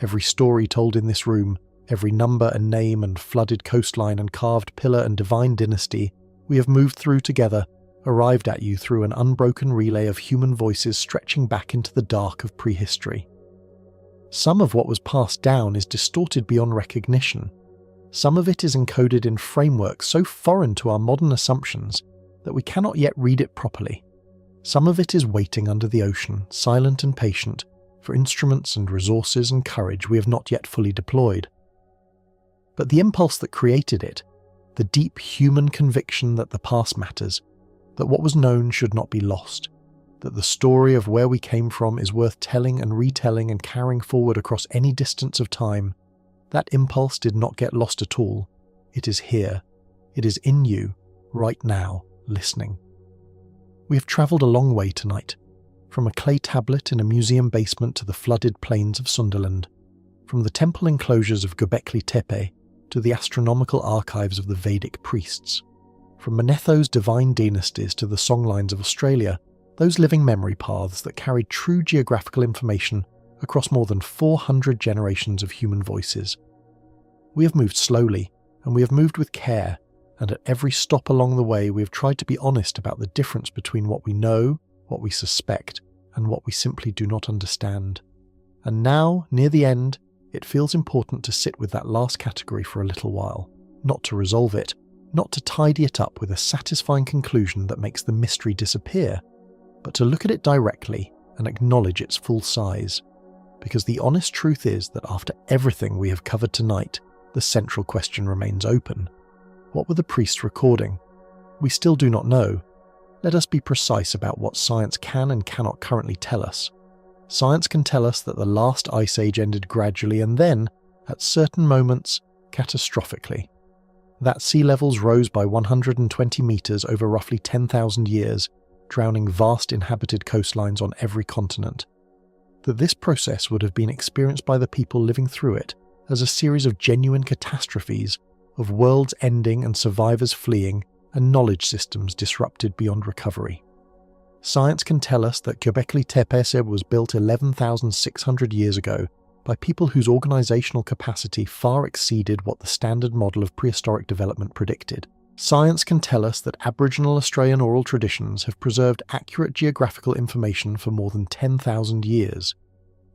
S1: Every story told in this room, every number and name and flooded coastline and carved pillar and divine dynasty, we have moved through together, arrived at you through an unbroken relay of human voices stretching back into the dark of prehistory. Some of what was passed down is distorted beyond recognition. Some of it is encoded in frameworks so foreign to our modern assumptions that we cannot yet read it properly. Some of it is waiting under the ocean, silent and patient, for instruments and resources and courage we have not yet fully deployed. But the impulse that created it, the deep human conviction that the past matters, that what was known should not be lost, that the story of where we came from is worth telling and retelling and carrying forward across any distance of time, that impulse did not get lost at all. It is here. It is in you, right now, listening. We have travelled a long way tonight, from a clay tablet in a museum basement to the flooded plains of Sunderland, from the temple enclosures of Göbekli Tepe to the astronomical archives of the Vedic priests, from Manetho's divine dynasties to the songlines of Australia, those living memory paths that carried true geographical information across more than 400 generations of human voices. We have moved slowly, and we have moved with care, and at every stop along the way we have tried to be honest about the difference between what we know, what we suspect, and what we simply do not understand. And now, near the end, it feels important to sit with that last category for a little while, not to resolve it, not to tidy it up with a satisfying conclusion that makes the mystery disappear, but to look at it directly and acknowledge its full size. Because the honest truth is that after everything we have covered tonight, the central question remains open. What were the priests recording? We still do not know. Let us be precise about what science can and cannot currently tell us. Science can tell us that the last ice age ended gradually and then, at certain moments, catastrophically. That sea levels rose by 120 metres over roughly 10,000 years, drowning vast inhabited coastlines on every continent. That this process would have been experienced by the people living through it as a series of genuine catastrophes, of worlds ending and survivors fleeing, and knowledge systems disrupted beyond recovery. Science can tell us that Göbekli Tepe was built 11,600 years ago by people whose organisational capacity far exceeded what the standard model of prehistoric development predicted. Science can tell us that Aboriginal Australian oral traditions have preserved accurate geographical information for more than 10,000 years,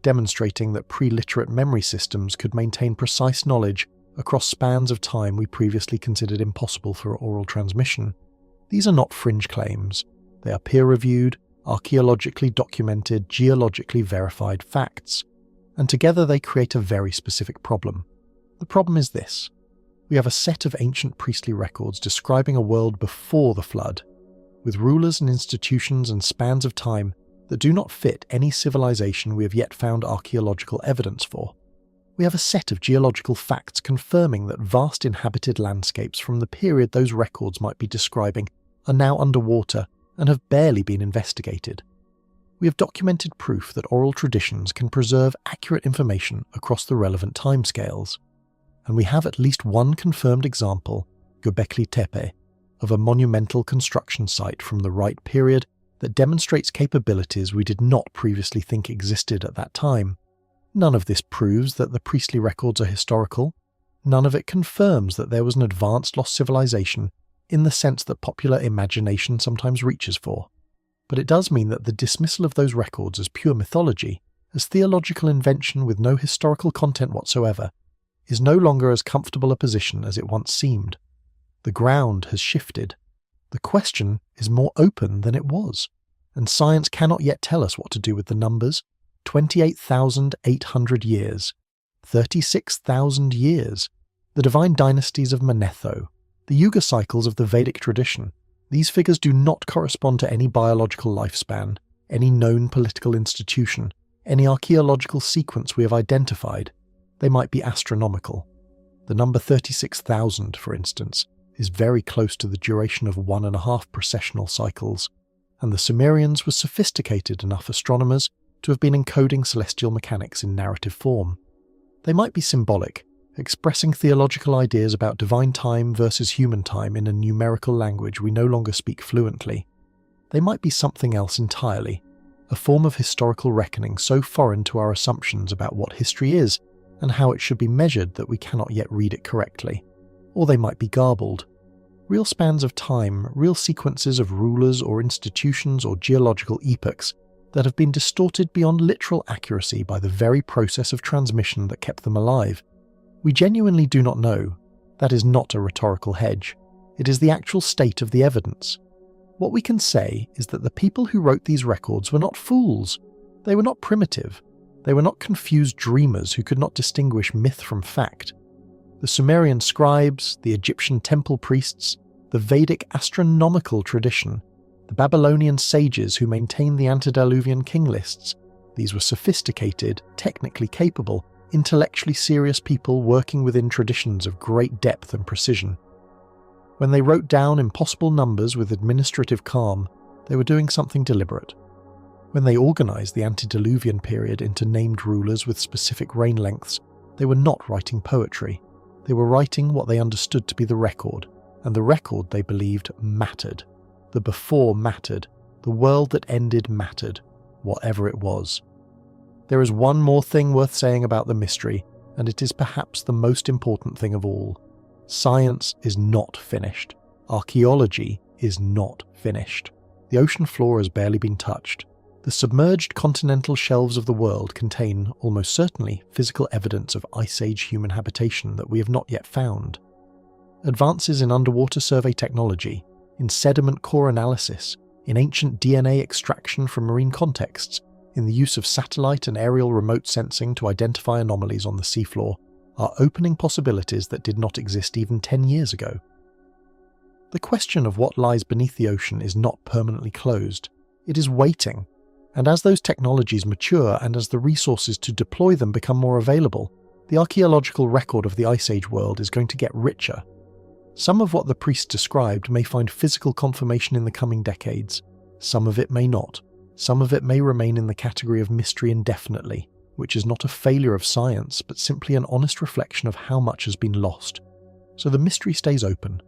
S1: demonstrating that pre-literate memory systems could maintain precise knowledge across spans of time we previously considered impossible for oral transmission. These are not fringe claims. They are peer-reviewed, archaeologically documented, geologically verified facts. and together they create a very specific problem. The problem is this. We have a set of ancient priestly records describing a world before the flood, with rulers and institutions and spans of time that do not fit any civilization we have yet found archaeological evidence for. We have a set of geological facts confirming that vast inhabited landscapes from the period those records might be describing are now underwater and have barely been investigated. We have documented proof that oral traditions can preserve accurate information across the relevant timescales. And we have at least one confirmed example, Göbekli Tepe, of a monumental construction site from the right period that demonstrates capabilities we did not previously think existed at that time. None of this proves that the priestly records are historical. None of it confirms that there was an advanced lost civilization in the sense that popular imagination sometimes reaches for. But it does mean that the dismissal of those records as pure mythology, as theological invention with no historical content whatsoever, is no longer as comfortable a position as it once seemed. The ground has shifted. The question is more open than it was, and science cannot yet tell us what to do with the numbers. 28,800 years, 36,000 years, the divine dynasties of Manetho, the Yuga cycles of the Vedic tradition. These figures do not correspond to any biological lifespan, any known political institution, any archaeological sequence we have identified. They might be astronomical. The number 36,000, for instance, is very close to the duration of 1.5 precessional cycles, and the Sumerians were sophisticated enough astronomers to have been encoding celestial mechanics in narrative form. They might be symbolic, expressing theological ideas about divine time versus human time in a numerical language we no longer speak fluently. They might be something else entirely, a form of historical reckoning so foreign to our assumptions about what history is and how it should be measured that we cannot yet read it correctly. Or they might be garbled. Real spans of time, real sequences of rulers or institutions or geological epochs that have been distorted beyond literal accuracy by the very process of transmission that kept them alive. We genuinely do not know. That is not a rhetorical hedge. It is the actual state of the evidence. What we can say is that the people who wrote these records were not fools. They were not primitive. They were not confused dreamers who could not distinguish myth from fact. The Sumerian scribes, the Egyptian temple priests, the Vedic astronomical tradition, the Babylonian sages who maintained the antediluvian king lists, these were sophisticated, technically capable, intellectually serious people working within traditions of great depth and precision. When they wrote down impossible numbers with administrative calm, they were doing something deliberate. When they organized the antediluvian period into named rulers with specific reign lengths, they were not writing poetry. They were writing what they understood to be the record, and the record they believed mattered. The before mattered. The world that ended mattered, whatever it was. There is one more thing worth saying about the mystery, and it is perhaps the most important thing of all. Science is not finished. Archaeology is not finished. The ocean floor has barely been touched. The submerged continental shelves of the world contain, almost certainly, physical evidence of Ice Age human habitation that we have not yet found. Advances in underwater survey technology, in sediment core analysis, in ancient DNA extraction from marine contexts, in the use of satellite and aerial remote sensing to identify anomalies on the seafloor, are opening possibilities that did not exist even 10 years ago. The question of what lies beneath the ocean is not permanently closed. It is waiting, and as those technologies mature and as the resources to deploy them become more available, the archaeological record of the Ice Age world is going to get richer. Some of what the priests described may find physical confirmation in the coming decades. Some of it may not. Some of it may remain in the category of mystery indefinitely, which is not a failure of science, but simply an honest reflection of how much has been lost. So the mystery stays open,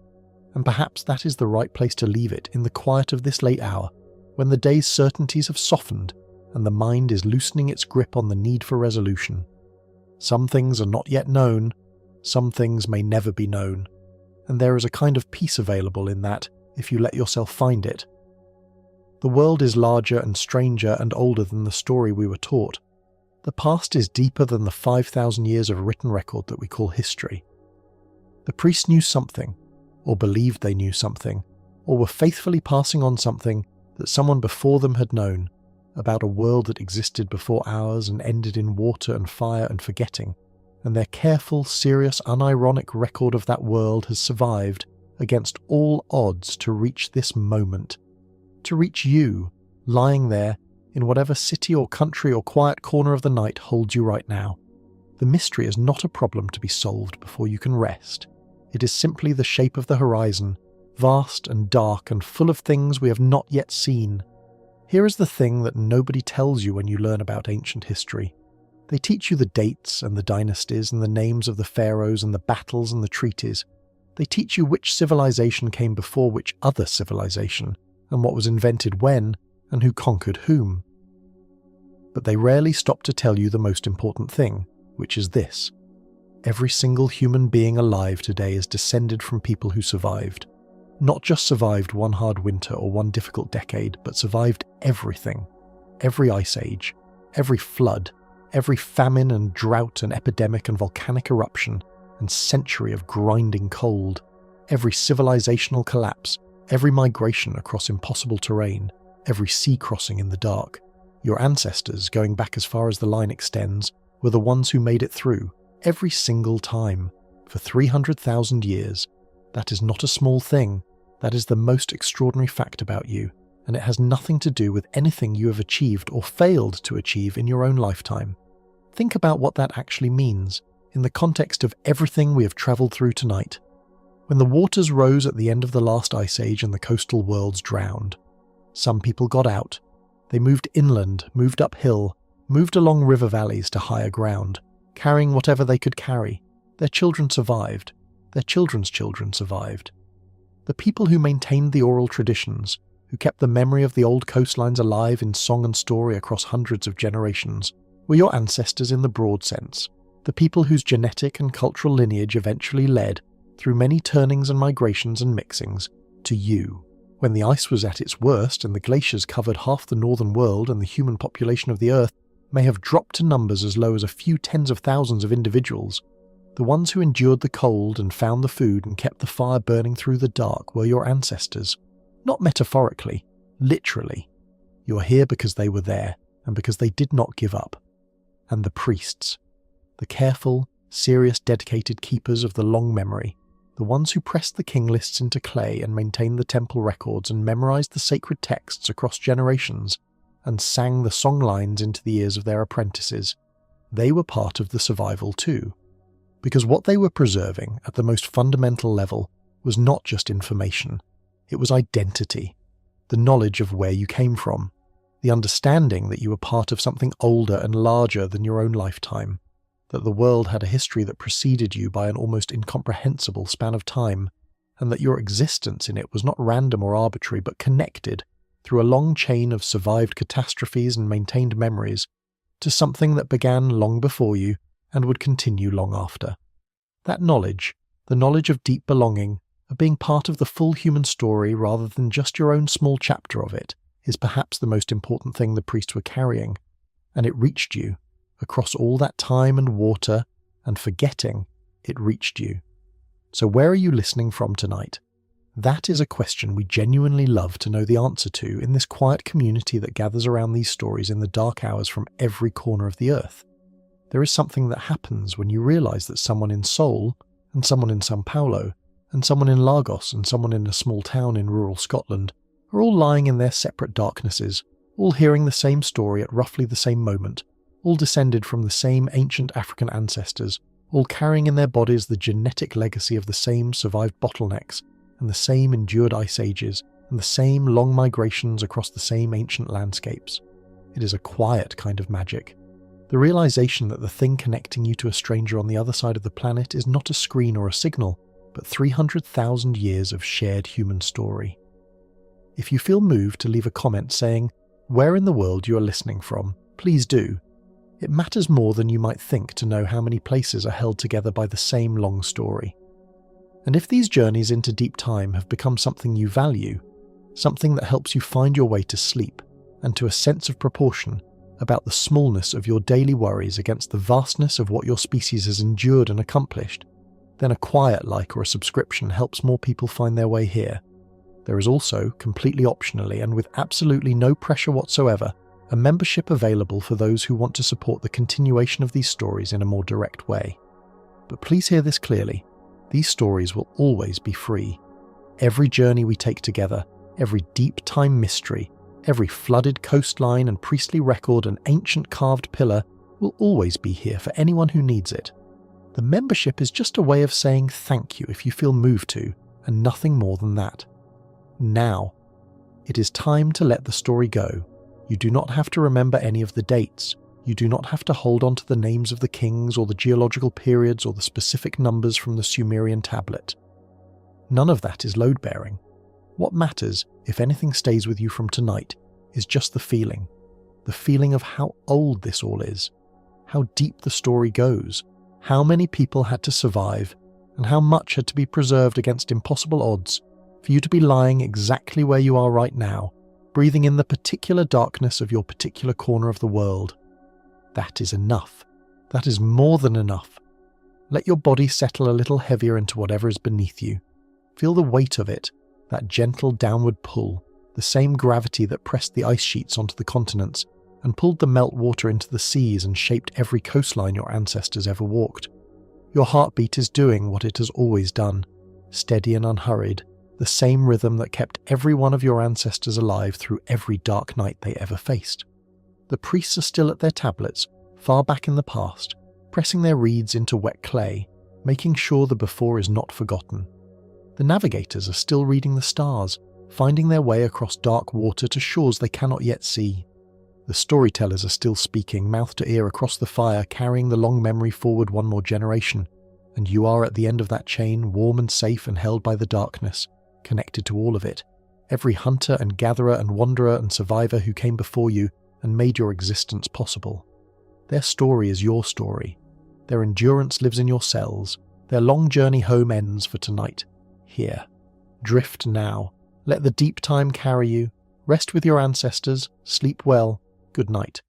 S1: and perhaps that is the right place to leave it in the quiet of this late hour, when the day's certainties have softened and the mind is loosening its grip on the need for resolution. Some things are not yet known, some things may never be known, and there is a kind of peace available in that if you let yourself find it. The world is larger and stranger and older than the story we were taught. The past is deeper than the 5,000 years of written record that we call history. The priests knew something, or believed they knew something, or were faithfully passing on something that someone before them had known, about a world that existed before ours and ended in water and fire and forgetting, and their careful, serious, unironic record of that world has survived against all odds to reach this moment, to reach you, lying there in whatever city or country or quiet corner of the night holds you right now. The mystery is not a problem to be solved before you can rest. It is simply the shape of the horizon, vast and dark and full of things we have not yet seen. Here is the thing that nobody tells you when you learn about ancient history. They teach you the dates and the dynasties and the names of the pharaohs and the battles and the treaties. They teach you which civilization came before which other civilization, and what was invented when, and who conquered whom. But they rarely stop to tell you the most important thing, which is this. Every single human being alive today is descended from people who survived. Not just survived one hard winter or one difficult decade, but survived everything. Every ice age, every flood, every famine and drought and epidemic and volcanic eruption and century of grinding cold, every civilizational collapse, every migration across impossible terrain, every sea crossing in the dark. Your ancestors, going back as far as the line extends, were the ones who made it through, every single time, for 300,000 years. That is not a small thing. That is the most extraordinary fact about you, and it has nothing to do with anything you have achieved or failed to achieve in your own lifetime. Think about what that actually means, in the context of everything we have travelled through tonight. When the waters rose at the end of the last ice age and the coastal worlds drowned, some people got out. They moved inland, moved uphill, moved along river valleys to higher ground, carrying whatever they could carry. Their children survived. Their children's children survived. The people who maintained the oral traditions, who kept the memory of the old coastlines alive in song and story across hundreds of generations, were your ancestors in the broad sense, the people whose genetic and cultural lineage eventually led, through many turnings and migrations and mixings, to you. When the ice was at its worst and the glaciers covered half the northern world and the human population of the Earth may have dropped to numbers as low as a few tens of thousands of individuals, the ones who endured the cold and found the food and kept the fire burning through the dark were your ancestors. Not metaphorically, literally. You are here because they were there, and because they did not give up. And the priests, the careful, serious, dedicated keepers of the long memory, the ones who pressed the king lists into clay and maintained the temple records and memorized the sacred texts across generations, and sang the song lines into the ears of their apprentices, they were part of the survival too. Because what they were preserving at the most fundamental level was not just information, it was identity, the knowledge of where you came from, the understanding that you were part of something older and larger than your own lifetime, that the world had a history that preceded you by an almost incomprehensible span of time, and that your existence in it was not random or arbitrary but connected, through a long chain of survived catastrophes and maintained memories, to something that began long before you and would continue long after. That knowledge, the knowledge of deep belonging, of being part of the full human story rather than just your own small chapter of it, is perhaps the most important thing the priests were carrying, and it reached you. Across all that time and water and forgetting, it reached you. So where are you listening from tonight? That is a question we genuinely love to know the answer to in this quiet community that gathers around these stories in the dark hours from every corner of the earth. There is something that happens when you realize that someone in Seoul, and someone in São Paulo, and someone in Lagos, and someone in a small town in rural Scotland are all lying in their separate darknesses, all hearing the same story at roughly the same moment, all descended from the same ancient African ancestors, all carrying in their bodies the genetic legacy of the same survived bottlenecks, and the same endured ice ages, and the same long migrations across the same ancient landscapes. It is a quiet kind of magic. The realization that the thing connecting you to a stranger on the other side of the planet is not a screen or a signal, but 300,000 years of shared human story. If you feel moved to leave a comment saying where in the world you are listening from, please do. It matters more than you might think to know how many places are held together by the same long story. And if these journeys into deep time have become something you value, something that helps you find your way to sleep and to a sense of proportion about the smallness of your daily worries against the vastness of what your species has endured and accomplished, then a quiet like or a subscription helps more people find their way here. There is also, completely optionally and with absolutely no pressure whatsoever, a membership available for those who want to support the continuation of these stories in a more direct way. But please hear this clearly, these stories will always be free. Every journey we take together, every deep time mystery, every flooded coastline and priestly record and ancient carved pillar will always be here for anyone who needs it. The membership is just a way of saying thank you if you feel moved to, and nothing more than that. Now, it is time to let the story go. You do not have to remember any of the dates. You do not have to hold on to the names of the kings or the geological periods or the specific numbers from the Sumerian tablet. None of that is load-bearing. What matters, if anything stays with you from tonight, is just the feeling of how old this all is, how deep the story goes, how many people had to survive, and how much had to be preserved against impossible odds for you to be lying exactly where you are right now, breathing in the particular darkness of your particular corner of the world. That is enough. That is more than enough. Let your body settle a little heavier into whatever is beneath you. Feel the weight of it, that gentle downward pull, the same gravity that pressed the ice sheets onto the continents and pulled the meltwater into the seas and shaped every coastline your ancestors ever walked. Your heartbeat is doing what it has always done, steady and unhurried, the same rhythm that kept every one of your ancestors alive through every dark night they ever faced. The priests are still at their tablets, far back in the past, pressing their reeds into wet clay, making sure the before is not forgotten. The navigators are still reading the stars, finding their way across dark water to shores they cannot yet see. The storytellers are still speaking, mouth to ear across the fire, carrying the long memory forward one more generation, and you are at the end of that chain, warm and safe and held by the darkness, connected to all of it, every hunter and gatherer and wanderer and survivor who came before you and made your existence possible. Their story is your story. Their endurance lives in your cells. Their long journey home ends for tonight. Here. Drift now. Let the deep time carry you. Rest with your ancestors. Sleep well. Good night.